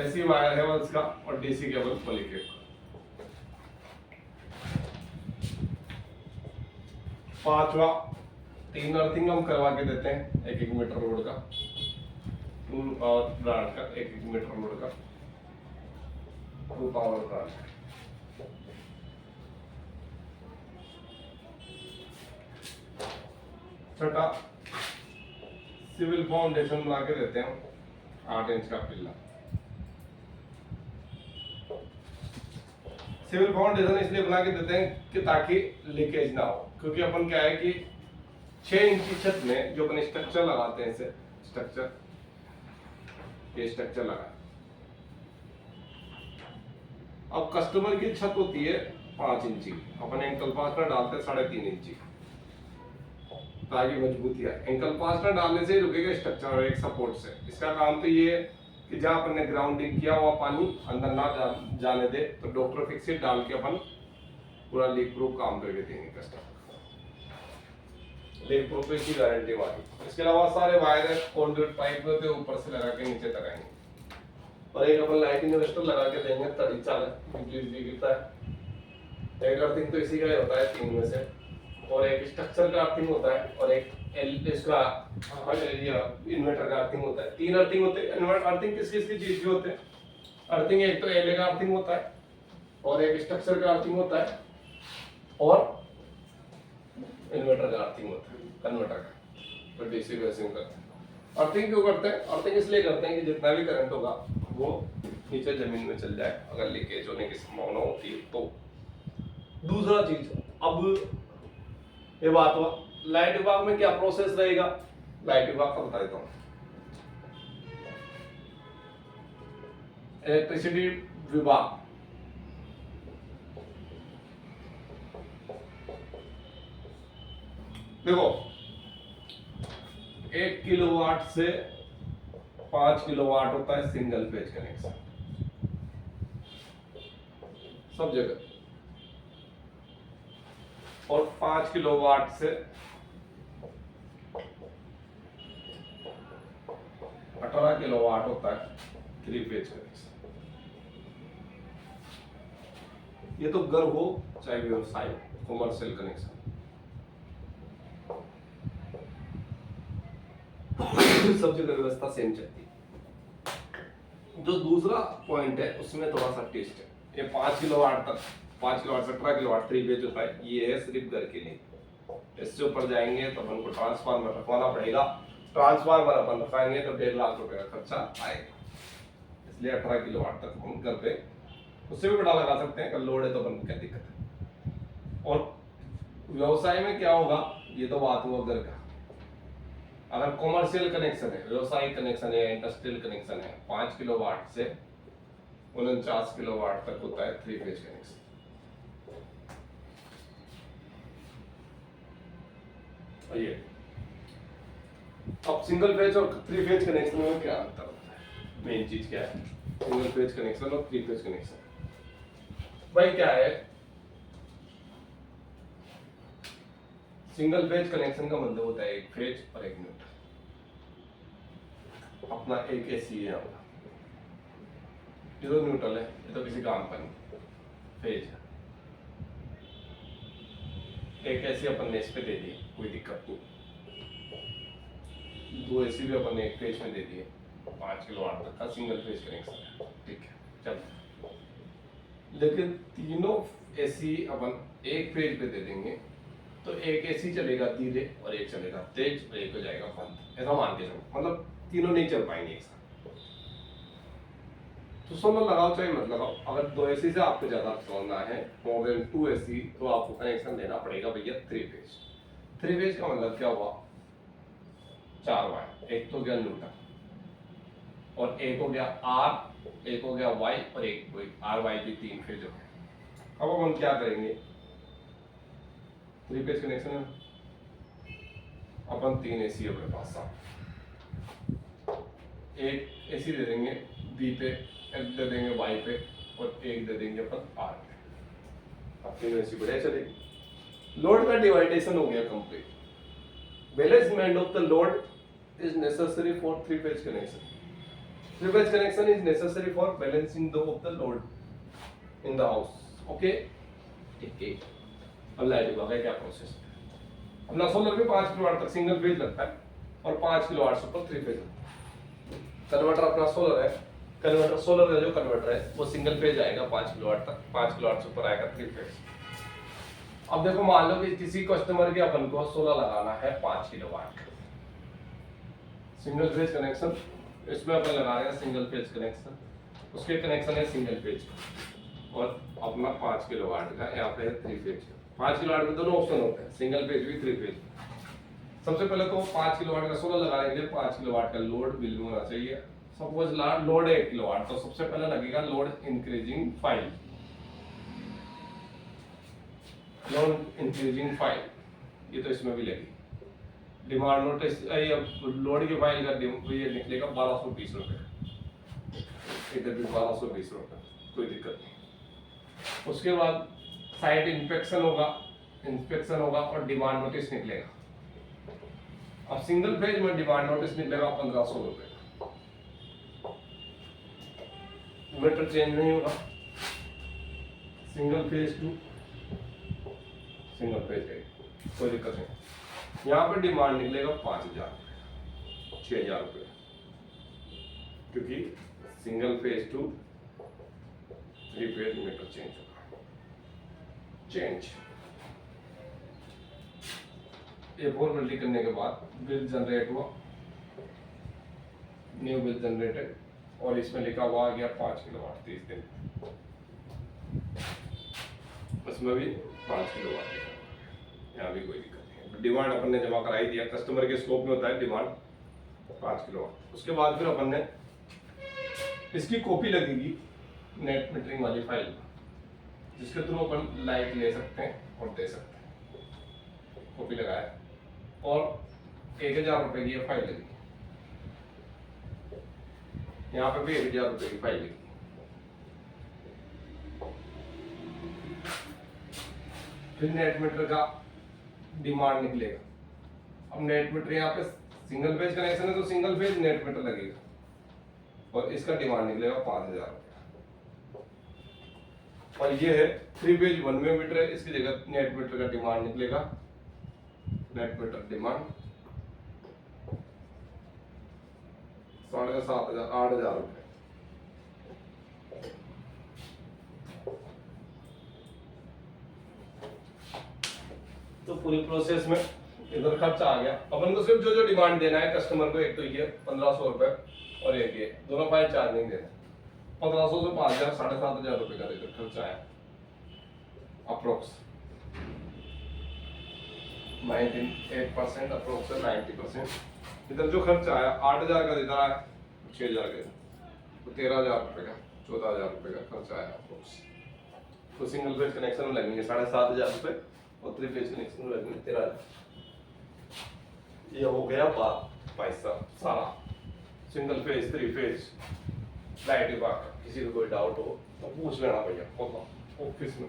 ऐसी वायर हेवल्स का और डीसी केबल पॉलीकेप का। पांचवा 3 अर्थिंग हम करवा के देते हैं 1-1 मीटर रोड का, टूल पावर ब्रांड का 1-1 मीटर रोड का, टूल पावर ब्रांड का। छठा सिविल फाउंडेशन बना के देते हैं 8 इंच का पिल्ला। सिविल फाउंडेशन इसलिए बना के देते हैं कि ताकि लीकेज ना हो, क्योंकि अपन क्या है कि 6 इंच की छत में जो अपन स्ट्रक्चर लगाते हैं, इसे स्ट्रक्चर, ये स्ट्रक्चर लगा, अब कस्टमर की छत होती है 5 इंची, अपन एंकल फास्टनर डालते हैं 3.5 इंची ताकि मजबूती आए। एंकल फास्टनर डालने से रुकेगा स्ट्रक्चर और एक सपोर्ट से। इसका काम तो ये है कि जहां अपन ने ग्राउंडिंग किया हुआ पानी अंदर ना जाने दे, तो डॉक्टर फिक्सिट डाल के अपन पूरा लीक प्रूफ काम करके देंगे कस्टमर, लीक प्रूफ की गारंटी वाली। इसके अलावा सारे वायर कंडक्ट पाइप होते हैं ऊपर से लगा के नीचे तक आएंगे, और एक अपन लाइट इन्वेस्टर लगा के देंगे, तभी चाले बिजली गिरता है। एक अर्थिंग तो इसी का ही होता है 3 में से, और एक स्ट्रक्चर का अर्थिंग होता है, और एक इसका इन्वर्टर का अर्थिंग होता है। 3 अर्थिंग होते हैं। इन्वर्टर अर्थिंग किस किस की चीज के होते हैं? अर्थिंग एक तो एलए का अर्थिंग होता है, और एक स्ट्रक्चर का अर्थिंग होता है, और इन्वर्टर का अर्थिंग होता है, कन्वर्टर का। तो डीसी बेसिंग करते हैं। अर्थिंग क्यों करते हैं? अर्थिंग इसलिए करते हैं कि जितना भी करंट होगा वो नीचे जमीन में चल जाए, अगर लीकेज होने की संभावना होती है तो। दूसरा चीज, अब ये बात हुआ लाइट विभाग में क्या प्रोसेस रहेगा, लाइट विभाग का बता देता हूं। इलेक्ट्रिसिटी विभाग देखो, 1 किलोवाट से 5 किलोवाट होता है सिंगल फेज कनेक्शन सब जगह, और 5 किलोवाट से 18 किलोवाट होता है 3 फेज कनेक्शन। ये तो घर हो चाहे व्यवसाय, कॉमर्शियल कनेक्शन, सब जगह व्यवस्था सेम चलती है। जो दूसरा पॉइंट है उसमें थोड़ा सा टेस्ट है। ये 5 किलोवाट तक, 5 किलोवाट से 18 किलोवाट 3 फेज होता है, ये है सिर्फ घर के लिए। इससे ऊपर जाएंगे तो अपन को ट्रांसफार्मर रखवाना पड़ेगा। ट्रांसफार्मर अपन रखाएंगे तो 1.5 लाख रुपए का खर्चा आएगा। इसलिए 18 किलोवाट तक हम घर पे उससे भी बड़ा लगा सकते हैं। कल लोड है तो अपन को क्या दिक्कत है। और व्यवसाय में क्या होगा, ये तो बात हुआ घर का। अगर कॉमर्शियल कनेक्शन है, व्यवसायिक कनेक्शन है, इंडस्ट्रियल कनेक्शन है, 5 किलोवाट से 49 किलोवाट तक होता है 3 फेज कनेक्शन। ये अब सिंगल फेज और 3 फेज कनेक्शन में क्या अंतर होता है? मेन चीज क्या है सिंगल फेज कनेक्शन और 3 फेज कनेक्शन? भाई क्या है, सिंगल फेज कनेक्शन का मतलब होता है एक फेज और एक न्यूट्रल। अपना एक एसी है, ये तो न्यूट्रल है, ये तो किसी काम का नहीं, फेज है। एक एसी अपन ने इस पे दे दी, कोई दिक्कत नहीं। 2 एसी भी अपन ने एक फेज में दे दिए, 5 किलोवाट तक का सिंगल फेज कनेक्शन है, ठीक है चल। लेकिन तीनों एसी अपन एक फेज पे दे देंगे तो एक एसी चलेगा धीरे और एक चलेगा तेज और एक हो जाएगा बंद, ऐसा मान के चलो। मतलब तीनों नहीं चल पाएंगे एक साथ। तो सोलर लगाओ चाहे मत लगाओ, अगर 2 एसी से आपको ज्यादा चलना है, मोर देन 2 एसी, तो आपको कनेक्शन देना पड़ेगा भैया 3 फेज। 3 फेज का मतलब क्या हुआ, 4 वायर, एक तो गया न्यूट्रल और एक हो गया आर, एक हो गया वाई और एक कोई आर वाई भी 3 फेज हो गए। अब हम क्या करेंगे, 3 फेज कनेक्शन है, अपन 3 एसी अपने पास आ, एक एसी दे देंगे बी पे, एक दे देंगे वाई पे और एक दे देंगे अपन आर पे। अब 3 एसी बढ़िया चलेगी। लोड का डिवाइडेशन हो गया complete. Balancement of the load is necessary for 3 phase connection. 3 phase connection is necessary for balancing of the load in the house. Okay? ठीक है। अब लाइट विभाग का क्या प्रोसेस है? अपना सोलर में 5 किलोवाट तक सिंगल फेज लगता है और 5 किलोवाट से ऊपर 3 फेज लगता है। कन्वर्टर अपना सोलर है, कन्वर्टर सोलर का जो कन्वर्टर है वो सिंगल फेज आएगा 5 किलोवाट तक, 5 किलोवाट से ऊपर आएगा 3 फेज। अब देखो मान लो कि किसी कस्टमर के अपन को सोलर लगाना है 5 किलोवाट का सिंगल फेज कनेक्शन, इसमें अपन लगा रहे हैं सिंगल फेज कनेक्शन, उसके कनेक्शन है सिंगल फेज और अपना 5 किलोवाट का यहाँ पे है 3 फेज। 5 किलोवाट में दोनों ऑप्शन होते हैं, सिंगल फेज भी 3 फेज। सबसे पहले तो 5 किलोवाट का सोलर लगाएंगे, 5 किलोवाट का लोड बिल में होना चाहिए। सपोज लोड है 1 किलोवाट, तो सबसे पहले लगेगा load increasing file, load increasing file, ये तो इसमें भी लगेगी। डिमांड नोटिस लोड की फाइल का ये निकलेगा 1220 रुपये, इधर भी 1220 रुपये, कोई दिक्कत नहीं। उसके बाद साइट इंस्पेक्शन होगा और डिमांड नोटिस निकलेगा। अब सिंगल फेज में डिमांड नोटिस निकलेगा 1500 रुपये, मीटर चेंज नहीं होगा। Single phase to single phase है, कोई दिक्कत नहीं। यहाँ पर डिमांड निकलेगा 5000 रुपये, 6000 रुपये, क्योंकि single phase to 3 phase meter change होगा। चेंज ये फॉर्मेलिटी करने के बाद बिल जनरेट हुआ, न्यू बिल जनरेटेड, और इसमें लिखा हुआ आ गया 5 किलोवाट 30 दिन, उसमें भी 5 किलोवाट लिखा, यहाँ भी कोई दिक्कत नहीं। डिमांड अपन ने जमा कराई दिया, कस्टमर के स्कोप में होता है डिमांड 5 किलोवाट। उसके बाद फिर अपन ने इसकी कॉपी लगेगी नेट मीटरिंग वाली फाइल, जिसके थ्रू अपन लाइट ले सकते हैं और दे सकते हैं। कॉपी लगाया और 1000 रुपये की ये फाइल लगी, यहाँ पे भी 1000 रुपये की फाइल लगी। फिर नेट मीटर का डिमांड निकलेगा। अब नेट मीटर यहाँ पे सिंगल फेज कनेक्शन है तो सिंगल फेज नेट मीटर लगेगा, और इसका डिमांड निकलेगा 5000 रुपये। और ये है 3 फेज 1 वे मीटर है, इसकी जगह नेट मीटर का डिमांड निकलेगा, नेट मीटर डिमांड 7,500 8,000 रुपये। तो पूरी प्रोसेस में इधर खर्चा आ गया। अपन को सिर्फ जो जो डिमांड देना है कस्टमर को, एक तो ये 1500 रुपए और एक ये दोनों फाइल चार्ज नहीं देना। 1500 से 5000 7,500 रुपए का इधर खर्चा है अप्रोक्स 98% अप्रोक्स 90%। इधर जो खर्चा आया 8,000 का इधर आया 6,000 का, तो 13,000 रुपए का 14,000 रुपए का खर्चा आया अप्रोक्स। तो सिंगल फेज कनेक्शन में लगेंगे 7,500 रुपए और 3 फेज कनेक्शन में लगेंगे 13,000। ये हो गया बात पैसा सारा सिंगल फेज 3 फेज लाइट विभाग। किसी को कोई डाउट हो तो पूछ लेना भैया, ऑफिस में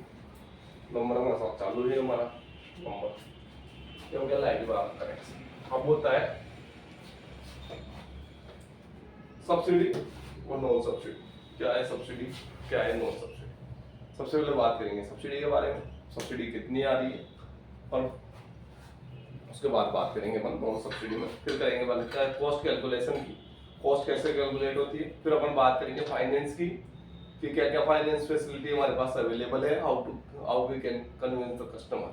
नंबर हमारे साथ चालू है, हमारा नंबर क्योंकि लाइट विभाग कनेक्शन अब होता है सब्सिडी और नॉन सब्सिडी। क्या है सब्सिडी, क्या है नॉन सब्सिडी। सबसे पहले बात करेंगे सब्सिडी के बारे में, सब्सिडी कितनी आ रही है, और उसके बाद बात करेंगे अपन नॉन सब्सिडी में। फिर करेंगे बात क्या है कॉस्ट कैलकुलेशन की, कॉस्ट कैसे कैलकुलेट होती है। फिर अपन बात करेंगे फाइनेंस की कि क्या क्या फाइनेंस फैसिलिटी हमारे पास अवेलेबल है, how we can convince the customer.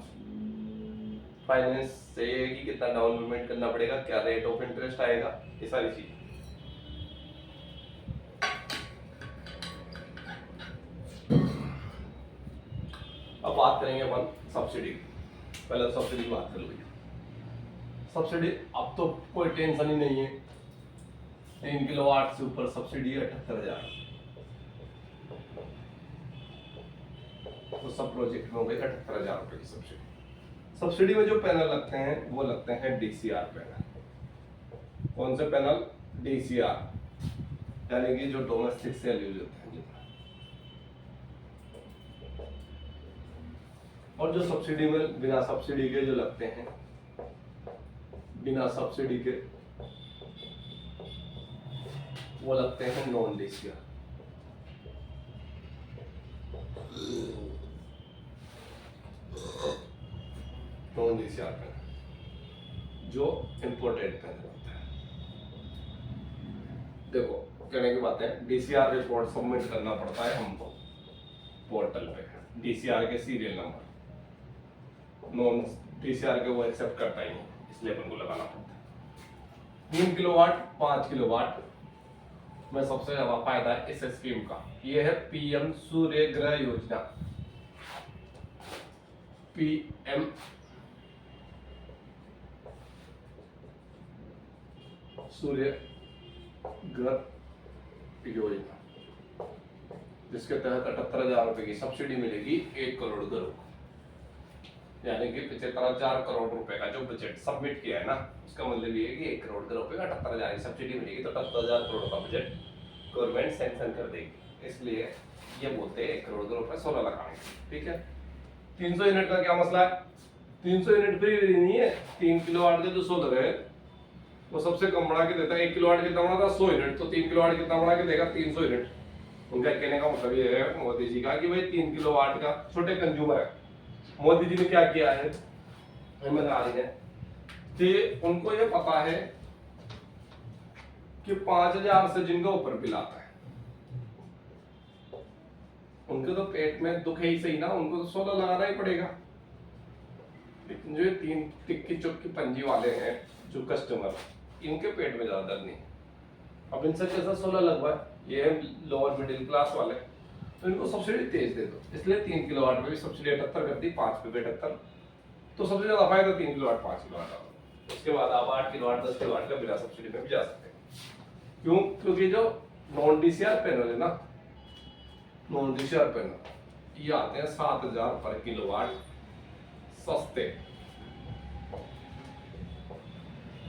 Finance से कि कितना डाउन पेमेंट करना पड़ेगा, क्या रेट ऑफ इंटरेस्ट आएगा, ये सारी चीज। अब बात करेंगे अपन सब्सिडी। पहले सब्सिडी की बात कर लो। सब्सिडी अब तो कोई टेंशन ही नहीं है, 3 किलोवाट से ऊपर सब्सिडी 78,000। तो सब प्रोजेक्ट में हो गए 78,000 रुपए की सब्सिडी। सब्सिडी में जो पैनल लगते हैं वो लगते हैं DCR पैनल। कौन से पैनल, DCR, यानी कि जो डोमेस्टिक सेल यूज होते हैं। और जो सब्सिडी में बिना सब्सिडी के जो लगते हैं, बिना सब्सिडी के वो लगते हैं non DCR। Non DCR panel जो इम्पोर्टेड पैनल होता है। देखो कहने की बात है, DCR रिपोर्ट सबमिट करना पड़ता है हमको पोर्टल पे, DCR के सीरियल नंबर। नॉन DCR के वो एक्सेप्ट करता ही नहीं, इसलिए अपन को लगाना पड़ता है। 3 किलोवाट 5 किलोवाट में सबसे ज्यादा फायदा है इस स्कीम का। ये है PM सूर्य ग्रह योजना, PM सूर्य ग्रह योजना, जिसके तहत 78,000 रुपए की सब्सिडी मिलेगी 1 करोड़ घरों को। यानी कि 75,000 करोड़ रुपए का जो बजट सबमिट किया है ना, उसका मतलब ये है कि 1 करोड़ रुपए का 78,000 की सब्सिडी मिलेगी, तो 78,000 करोड़ का बजट गवर्नमेंट सैंक्शन कर देगी। इसलिए ये बोलते हैं 1 करोड़ रुपए 16 लगाएंगे। ठीक है। 300 यूनिट का क्या मसला है, 300 यूनिट फ्री नहीं है। 3 किलोवाट के जो 100 लगे वो सबसे कम बढ़ा के देता है। 1 किलोवाट कितना बड़ा था 100 यूनिट, तो 3 किलोवाट कितना बढ़ा के देगा 300 यूनिट। उनका कहने का मतलब ये है मोदी जी का कि भाई 3 किलोवाट का छोटे कंज्यूमर है। मोदी जी ने क्या किया है, ईमानदारी ने, कि उनको ये पता है कि 5,000 से जिनका ऊपर बिल आता है उनके तो पेट में दुख है ही सही ना, उनको तो 16 लगाना ही पड़ेगा। लेकिन जो 3 टिक्की चुक्की पंजी वाले हैं जो कस्टमर, इनके पेट में ज्यादा दर्द नहीं। अब इनसे कैसा 16 लगवाए, ये है लोअर मिडिल क्लास वाले, तो इनको सब्सिडी तेज दे दो। इसलिए 3 किलोवाट में भी सब्सिडी 78 कर दी, 5 पे 78, तो सबसे ज्यादा फायदा 3 किलोवाट 5 किलोवाट। उसके बाद आप 8 किलोवाट 10 किलोवाट का बिना सब्सिडी में भी जा सकते हैं। क्यों, क्योंकि जो नॉन DCR पैनल है ना, नॉन DCR पैनल ये आते हैं 7,000 पर किलोवाट सस्ते।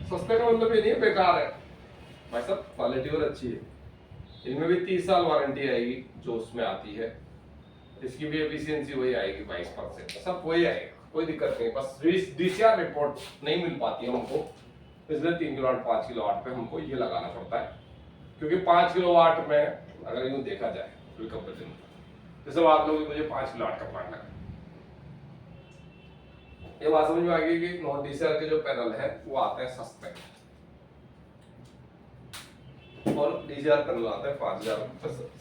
सस्ते का मतलब ये नहीं है बेकार है भाई साहब, क्वालिटी और अच्छी है। इनमें भी 30 साल वारंटी आएगी जो उसमें आती है, इसकी भी एफिशिएंसी वही आएगी 22%, सब वही आएगा, कोई दिक्कत नहीं। बस DCR रिपोर्ट नहीं मिल पाती है हमको, इसलिए 3 किलोवाट 5 किलोवाट पे हमको ये लगाना पड़ता है। क्योंकि 5 किलोवाट में अगर यूं देखा जाए फुल कंपैरिजन, जैसे बात लोग मुझे 5 किलोवाट का प्लांट लगा, ये बात समझ में आ गई कि नॉन डीसीआर के जो पैनल है वो आते हैं सस्ते और डीसीआर पैनल आता है 5000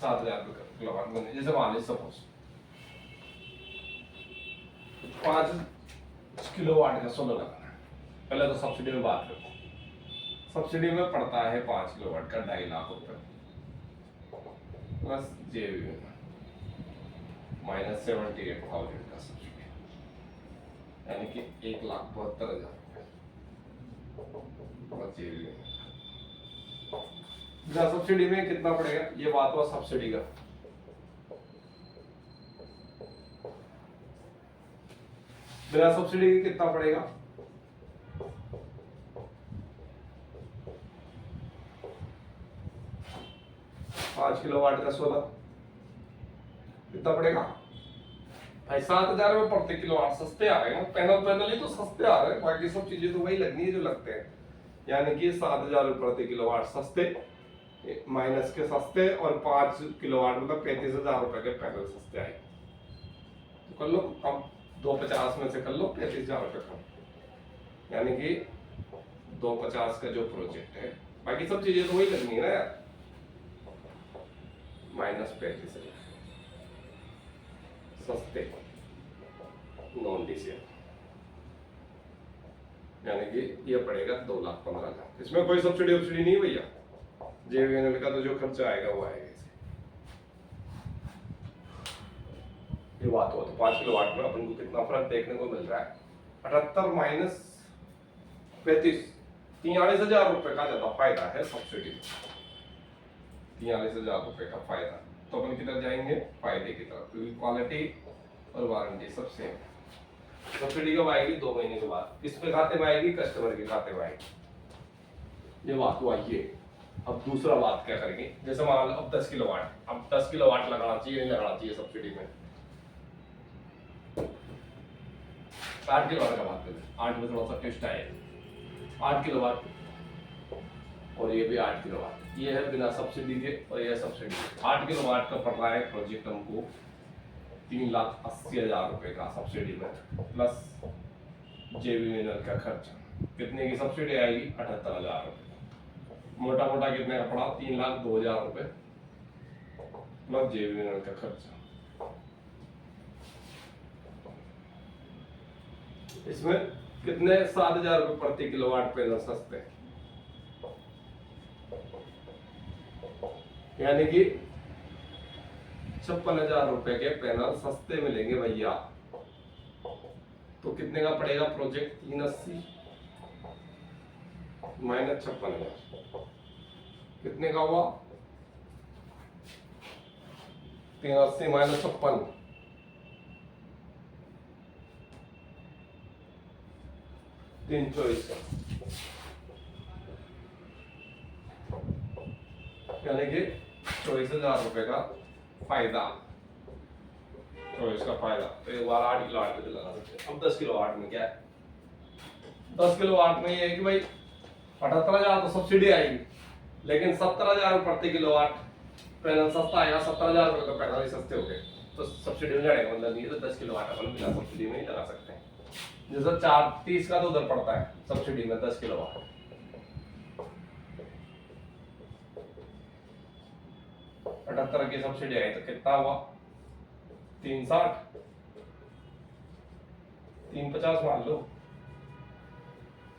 7000 रुपए किलोवाट में। जैसे मान लीजिए सपोज 5 किलोवाट का सोलर लगाना है, पहले तो सब्सिडी में बात करते हैं। सब्सिडी में पड़ता है 5 किलोवाट का 2.5 लाख रुपए प्लस जेवी माइनस 78,000 का सब्सिडी, यानी कि 1,72,000 प्लस जेवी। बिना सब्सिडी में कितना पड़ेगा, ये बात हुआ सब्सिडी का। बिना सब्सिडी के कितना पड़ेगा, पांच किलोवाट का सोलर कितना पड़ेगा भाई, 7,000 रुपए प्रति किलोवाट। सस्ते आ रहे हैं, पैनल ही तो सस्ते आ रहे हैं, बाकी सब चीजें तो वही लगनी है जो लगते हैं, यानी कि 7,000 रुपए प्रति किलोवाट सस्ते, माइनस के सस्ते, और 5 किलोवाट मतलब 35,000 रुपए के पैनल सस्ते आए। तो कर लो कम, 250 में से कर लो 35,000 रुपए कम, यानी कि 250 का जो प्रोजेक्ट है, बाकी सब चीजें तो वही लगनी है ना यार, माइनस 35,000 सस्ते नॉन डीसीआर, यानी कि ये पड़ेगा 2,15,000। इसमें कोई सब्सिडी वब्सिडी नहीं भैया, जेवीएनएल का तो जो खर्चा आएगा वो आएगा। ये बात हो तो 5 किलोवाट में अपन को कितना फर्क देखने को मिल रहा है, 78 माइनस 35, 43,000 रुपए का ज्यादा फायदा है सब्सिडी में, 43,000 रुपए का फायदा। तो अपन किधर जाएंगे, फायदे की तरफ, क्योंकि क्वालिटी और वारंटी सब सेम। सब्सिडी कब आएगी, 2 महीने के बाद, किस पे खाते में आएगी, कस्टमर के खाते में आएगी। ये बात हुआ ये। अब दूसरा बात क्या करेंगे, जैसे मान लो अब 10 किलोवाट, अब 10 किलोवाट लगाना चाहिए नहीं लगाना चाहिए सब्सिडी में, 8 किलोवाट का बात करें, 8 में थोड़ा सा ट्विस्ट आए, 8 किलोवाट और ये भी 8 किलोवाट, ये है बिना सब्सिडी के और ये सब्सिडी। 8 किलोवाट का पड़ रहा है प्रोजेक्ट हमको 3,80,000 रुपए का सब्सिडी में, प्लस जेवीएनएल का खर्च, कितने की सब्सिडी आएगी, 78,000 रुपए। मोटा मोटा कितने का पड़ा, 3,02,000 रुपए प्लस जेवीएनएल का खर्च। इसमें कितने, 7,000 रुपए प्रति किलोवाट पैनल सस्ते, यानी कि 56,000 रुपए के पैनल सस्ते मिलेंगे भैया। तो कितने का पड़ेगा प्रोजेक्ट, 380 माइनस 56,000 कितने का हुआ, 380 माइनस 56, 324, यानी कि 24,000 रुपए का फायदा, 24 का फायदा। तो एक बार 8 किलोवाट पे लगा सकते हैं। अब 10 किलोवाट में क्या है, 10 किलोवाट में ये है कि भाई 78,000 तो सब्सिडी आएगी, लेकिन 17,000 प्रति किलोवाट पैनल सस्ता आएगा, 17,000 रुपए का पैनल ही सस्ते हो गए, तो सब्सिडी में जाएगा, मतलब नहीं तो 10 किलोवाट अपन बिना सब्सिडी में ही लगा सकते हैं। जैसे 430 का तो उधर पड़ता है सब्सिडी में 10 किलोवाट, 78 की सब्सिडी आई तो कितना हुआ, 360, 350 मान लो,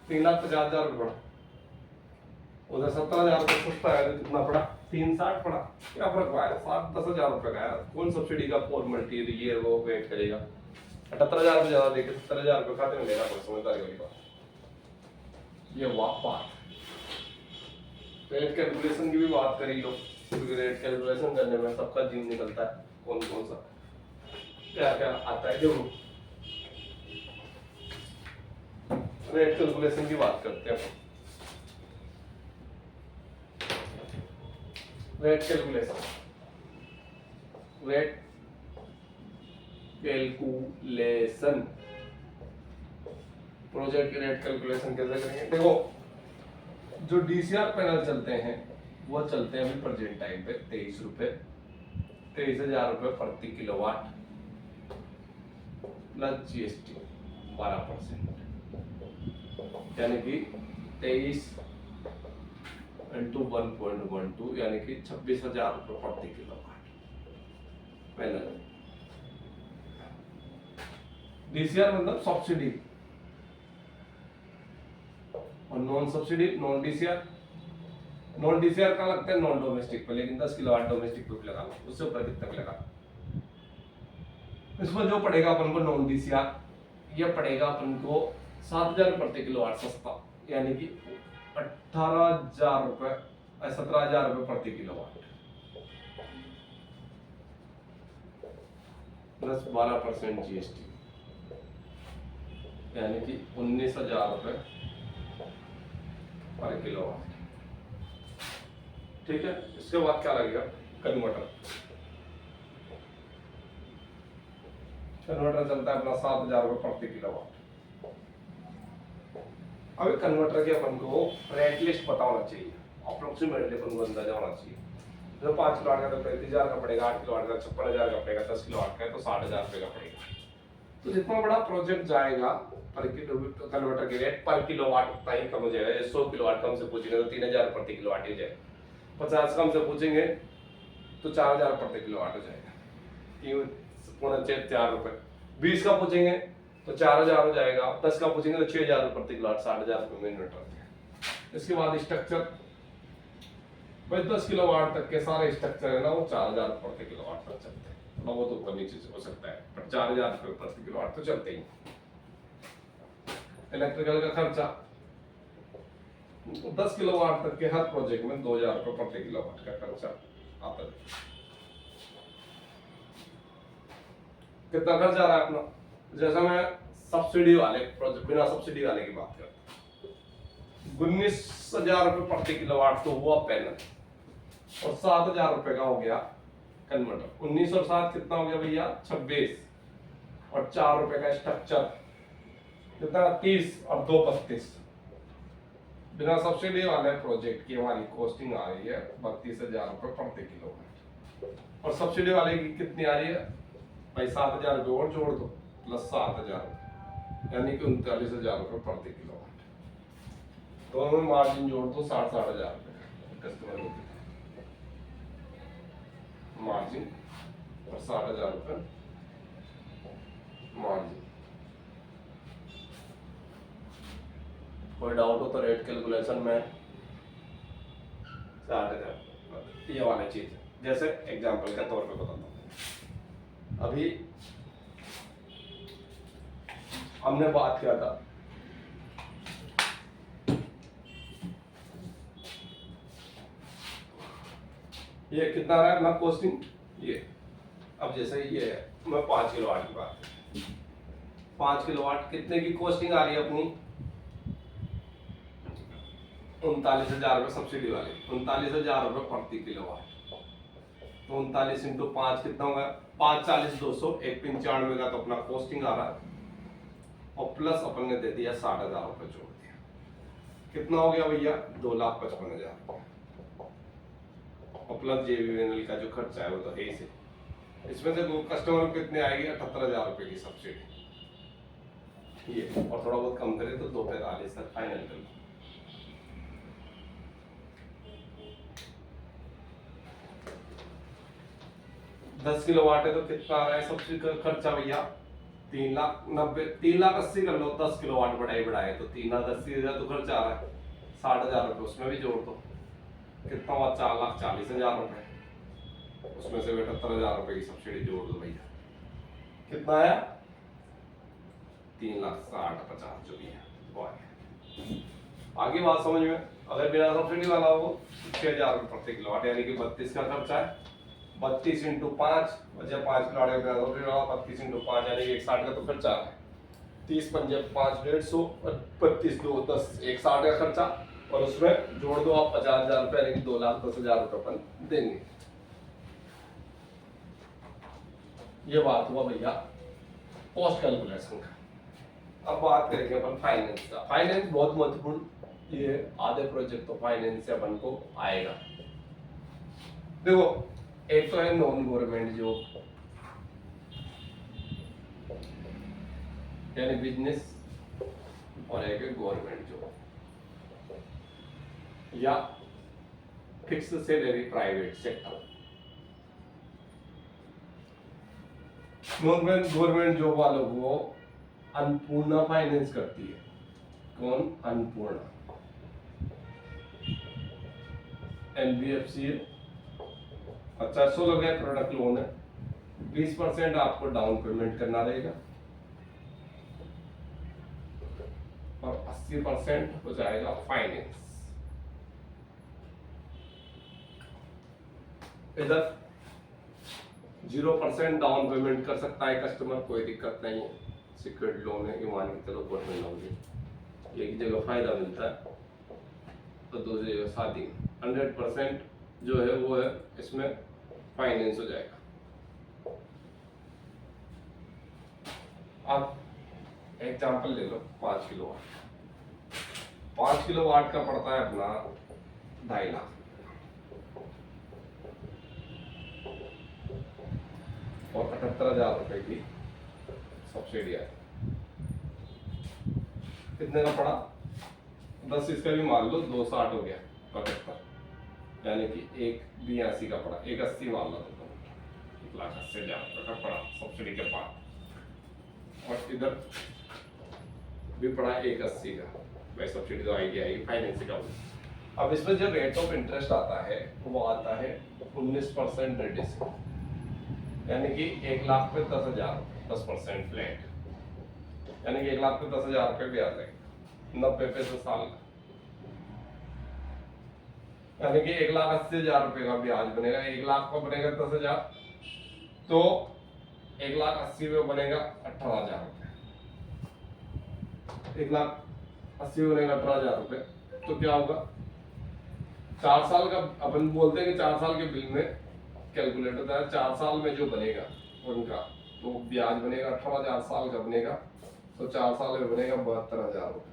3,50,000 रुपये पड़ा, उधर 17,000 रुपये सस्ता है तो कितना पड़ा, 360 पड़ा। क्या फर्क हुआ है, 7-10,000 रुपए का है, कौन सब्सिडी का फॉर्मेलिटी ये वो वेट करेगा, 78,000 रुपये ज्यादा देके 70,000 रुपये खाते में लेना, कोई समझदारी वाली बात। ये वापस रेट कैलकुलेशन की भी बात करी लो, क्योंकि रेट कैलकुलेशन करने में सबका जीव निकलता है, कौन कौन सा क्या क्या आता है। जो रेट कैलकुलेशन की बात करते हैं, rate calculation, rate calculation, project की रेट कैलकुलेशन कैसे करेंगे। देखो जो डीसीआर पैनल चलते हैं वो चलते हैं अभी प्रेजेंट टाइम पे 23,000 रुपये प्रति किलोवाट प्लस जीएसटी 12%, यानी कि 23 इंटू 1.12 यानी कि 26,000 रुपये प्रति किलोवाट पहले। डीसीआर मतलब सब्सिडी और non subsidy non DCR. Non DCR का लगता है नॉन डोमेस्टिक पे, लेकिन 10 किलोवाट डोमेस्टिक पे भी लगा लो, उससे ऊपर कितना भी लगा। इसमें जो पड़ेगा अपन को नॉन डीसीआर, ये पड़ेगा अपन को 7,000 प्रति किलोवाट सस्ता, यानी कि 18,000 रुपये 17,000 रुपये प्रति किलोवाट प्लस 12% जीएसटी, यानी कि 19,000 रुपये पर किलोवाट। ठीक है, इसके बाद क्या लगेगा? कन्वर्टर। कन्वर्टर चलता है अपना 7,000 रुपये प्रति किलोवाट। अभी कन्वर्टर के अपन को रेट लिस्ट पता होना चाहिए, अप्रोक्सीमेटली अपन को अंदाजा होना चाहिए। जो 5 किलोवाट का तो 35,000 का पड़ेगा, 8 किलोवाट का 56,000 का पड़ेगा, 10 किलोवाट का है तो 60,000 रुपये का पड़ेगा। तो जितना बड़ा प्रोजेक्ट जाएगा पर किलो कन्वर्टर की रेट पर किलोवाट उतना ही कम हो जाएगा। 100 किलोवाट कम से पूछेंगे तो 3,000 प्रति किलोवाट हो जाएगा, 50 कम से पूछेंगे तो 4,000 प्रति किलोवाट हो जाएगा, 4 रुपये। 20 का पूछेंगे तो 4,000 हो जाएगा, 10 का पूछेंगे तो 6,000 प्रति किलोवाट, 60,000 रुपये में इन्वर्टर। इसके बाद स्ट्रक्चर, भाई 10 किलोवाट तक के सारे स्ट्रक्चर है ना वो 4,000 प्रति किलोवाट तक चलते हैं, थोड़ा बहुत ऊपर नीचे हो सकता है पर 4,000 रुपये प्रति किलोवाट तो चलते ही। इलेक्ट्रिकल का खर्चा 10 किलोवाट तक के हर प्रोजेक्ट में 2,000 रुपये प्रति किलोवाट का खर्चा आता है। कितना खर्च आ रहा है अपना? जैसा मैं सब्सिडी वाले प्रोजेक्ट, बिना सब्सिडी वाले की बात करता हूँ, 19,000 रुपये प्रति किलोवाट तो हुआ पैनल, और 7,000 रुपये का हो गया कन्वर्टर। 19 और 7 कितना हो गया भैया? 26, और 4 रुपये का स्ट्रक्चर कितना? 30 और 2 32। बिना सब्सिडी वाले प्रोजेक्ट की हमारी कॉस्टिंग आ रही है 32,000 रुपये प्रति किलोवाट, और सब्सिडी वाले की कितनी आ रही है भाई? 7,000 रुपये और जोड़ दो प्लस 7,000, यानी कि 39,000 रुपये प्रति किलोवाट। दोनों में मार्जिन जोड़ दो 60,000 रुपये कस्टमर को मार्जिन, और 60,000 रुपये मार्जिन। कोई डाउट हो तो रेट कैलकुलेशन में 60,000 ये वाली चीज है। जैसे एग्जांपल के तौर पे बताता हूँ, अभी हमने बात किया था ये कितना रहा है अपना कॉस्टिंग, ये अब जैसे ये है मैं 5 किलोवाट की बात, 5 किलोवाट कितने की कॉस्टिंग आ रही है अपनी? 39,000 रुपये सब्सिडी वाली, 39,000 रुपये प्रति किलोवाट। तो 39 इंटू 5 कितना होगा? 5 40 200, 1 95 का तो अपना कॉस्टिंग आ रहा है, और प्लस अपन ने दे दिया 60,000 रुपये जोड़ दिया, कितना हो गया भैया? 2,55,000 रुपये, और प्लस जेवीएनएल का जो खर्चा है वो तो है ही से। इसमें से कस्टमर को कितने आएगी? 78,000 रुपये की सब्सिडी ये, और थोड़ा बहुत कम करे तो 2,45 तक फाइनल कर लो। दस किलोवाट है तो कितना आ रहा है सब्सिडी का खर्चा भैया? 3,90,000, 3,80,000 कर लो, 10 किलोवाट बढ़ाए तो 3,80,000 तो खर्चा आ रहा है, 60,000 रुपये उसमें भी जोड़ दो, कितना हुआ? 4,40,000 रुपये, उसमें से 78,000 रुपये की सब्सिडी जोड़ दो भैया, कितना आया? 3,60,50 जो भी है वो आया। आगे बात समझ में? अगर बिना सब्सिडी वाला हो 6,000 रुपये प्रति किलोवाट, यानी कि 32 का खर्चा है, 32 इंटू 5 बचा 5 किलोवाट का, 32 इंटू 5 यानी 160 का तो खर्चा है, 30 पंजे 5 150, और 32 2 10 160 का खर्चा, और उसमें जोड़ दो आप 50,000 रुपये, यानी कि 2,10,000 रुपये अपन देंगे। ये बात हुआ भैया कॉस्ट कैलकुलेशन का। अब बात करेंगे अपन फाइनेंस का। फाइनेंस बहुत महत्वपूर्ण, ये आधे प्रोजेक्ट तो फाइनेंस से अपन को आएगा। देखो एक तो है नॉन गवर्नमेंट जॉब, यानी बिजनेस, और एक है गवर्नमेंट जॉब या fix salary private sector. Non government job वालों को अन्नपूर्णा फाइनेंस करती है। कौन? अन्नपूर्णा। एनबीएफसी है। अच्छा 16 का प्रोडक्ट लोन है, 20% आपको डाउन पेमेंट करना रहेगा और 80% हो जाएगा फाइनेंस। इधर 0% डाउन पेमेंट कर सकता है कस्टमर, कोई दिक्कत नहीं है, सिक्योर्ड लोन है, मान के चलो गवर्नमेंट लोन है। एक जगह फायदा मिलता है तो दूसरी जगह शादी 100% जो है वो है इसमें फाइनेंस हो जाएगा। अब एग्जांपल ले लो 5 किलोवाट। 5 किलोवाट का पड़ता है अपना 2.5 लाख, और 78,000 रुपए की सब्सिडी है। कितने का पड़ा? 10 इसका भी मान लो, 260 हो गया 75, यानी कि 182 का पड़ा, 180 मान लो, 1,80,000 रुपए का पड़ा सब्सिडी के बाद। और इधर भी पड़ा 180 का, भाई सब्सिडी तो आएगी आएगी, फाइनेंस का। अब इसमें जो रेट ऑफ इंटरेस्ट आता है वो आता है 19% रेट से, यानी कि 1 लाख पे 10,000, 10% फ्लैट, यानी कि 1 लाख पे 10,000 रुपए ब्याज लगेगा, 90 पैसे साल का, यानी कि 1,80,000 रुपए का ब्याज बनेगा। 1 लाख का बनेगा 10,000, तो 1,80,000 में बनेगा 18,000 रुपए। 1,80,000 में बनेगा 18,000 रुपए, तो क्या होगा? 4 साल का अपन बोलते हैं कि 4 साल के बिल में कैलकुलेट होता है, 4 साल में जो बनेगा उनका तो ब्याज बनेगा 18,000 साल का बनेगा, तो 4 साल में बनेगा 72,000 रुपए।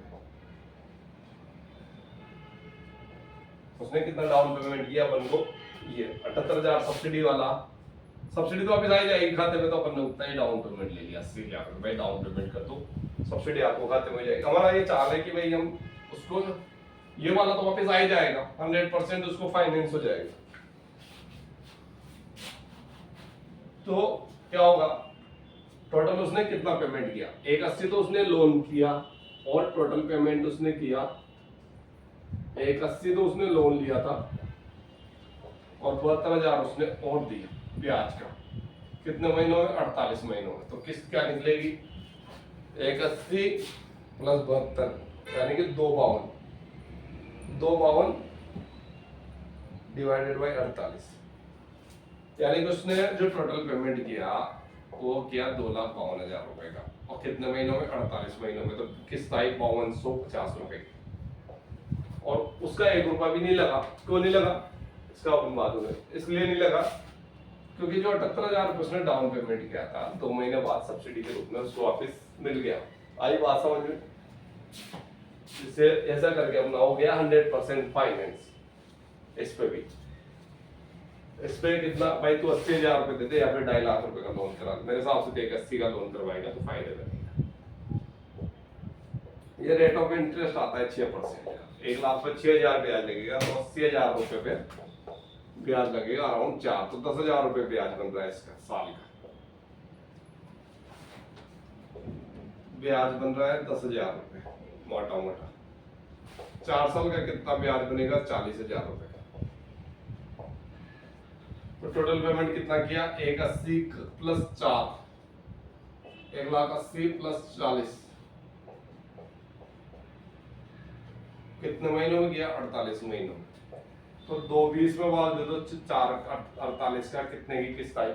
उसने कितना डाउन पेमेंट किया अपन को? ये 78,000 सब्सिडी वाला, सब्सिडी तो वापस आई जाएगी खाते में, तो अपन ने उतना ही डाउन पेमेंट ले लिया, 80,000 रुपए डाउन पेमेंट कर दो, सब्सिडी आपको खाते में जाएगी। हमारा ये चाल है कि भाई हम उसको ये वाला तो वापस आ ही जाएगा, 100% उसको फाइनेंस हो जाएगा। तो क्या होगा? टोटल उसने कितना पेमेंट किया? 180 तो उसने लोन किया, और टोटल पेमेंट उसने किया 180 तो उसने लोन लिया था, और 72,000 उसने और दिया ब्याज का। कितने महीनों में? 48 महीनों में। तो किस्त क्या निकलेगी? 180 प्लस 72, यानी कि 252 डिवाइडेड बाई 48, यानी कि उसने जो टोटल पेमेंट किया वो किया 2,52,000 रुपए का, और कितने महीनों में? 48 महीनों में। तो किस्त आई 5,250 रुपए की, और उसका 1 रुपया भी नहीं लगा। क्यों नहीं लगा? इसका अपन बात हो गई। इसलिए नहीं लगा क्योंकि जो 78,000 रुपए उसने डाउन पेमेंट किया था, 2 महीने बाद सब्सिडी के रूप में उसको वापस मिल गया। आई बात समझ में? इससे ऐसा करके अपना हो गया 100% फाइनेंस। इस पे भी, इस पे कितना भाई? तू 80,000 रुपए दे दे या फिर 2.5 लाख रुपए का लोन करा, मेरे हिसाब से 180 का लोन करवाएगा तो फायदे में। ये रेट ऑफ इंटरेस्ट आता है 6%। 1 लाख पे 6,000 ब्याज लगेगा, तो 80,000 रुपए पे ब्याज लगेगा अराउंड 4, तो 10,000 रुपए ब्याज बन रहा है इसका साल का। ब्याज बन रहा है 10,000 रुपए मोटा मोटा। 4 साल का कितना ब्याज बनेगा? 40,000 रुपए। तो टोटल पेमेंट कितना किया? 180 प्लस 4, 1,80,000 प्लस 40, कितने महीनों में गया? 48 महीनों में। तो 220 में बात दे दो, 4 48 का कितने की किस्त आई?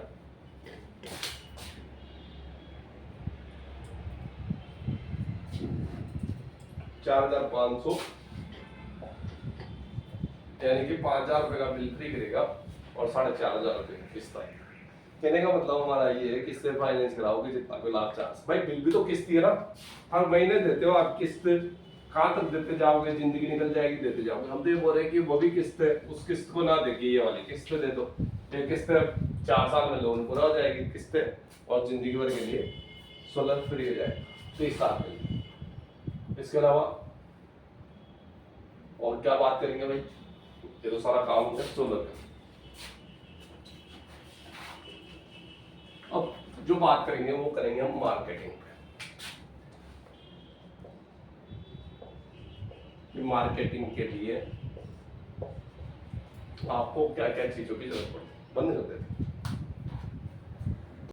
4,500, यानी कि 5,000 रुपए का बिल फ्री करेगा और 4,500 रुपए की किस्त आई। कहने का मतलब हमारा ये है कि इससे फाइनेंस कराओगे जितना भी लाभ चार्ज, भाई बिल भी तो किस्त ही है ना, हर महीने देते हो आप किस्त, कहाँ तक देते जाओगे, जिंदगी निकल जाएगी देते जाओगे। हम तो ये बोल रहे हैं कि वो भी किस्त है, उस किस्त को ना देके ये वाली किस्त दे दो। ये किस्त 4 साल में लोन पूरा हो जाएगी किस्त और जिंदगी भर के लिए सोलर फ्री हो जाएगा 30 साल के लिए। इसके अलावा और क्या बात करेंगे भाई, ये तो सारा काम है सोलर का। अब जो बात करेंगे वो करेंगे हम मार्केटिंग पे। मार्केटिंग के लिए आपको क्या क्या चीजों की जरूरत पड़ती है, बंद कर देते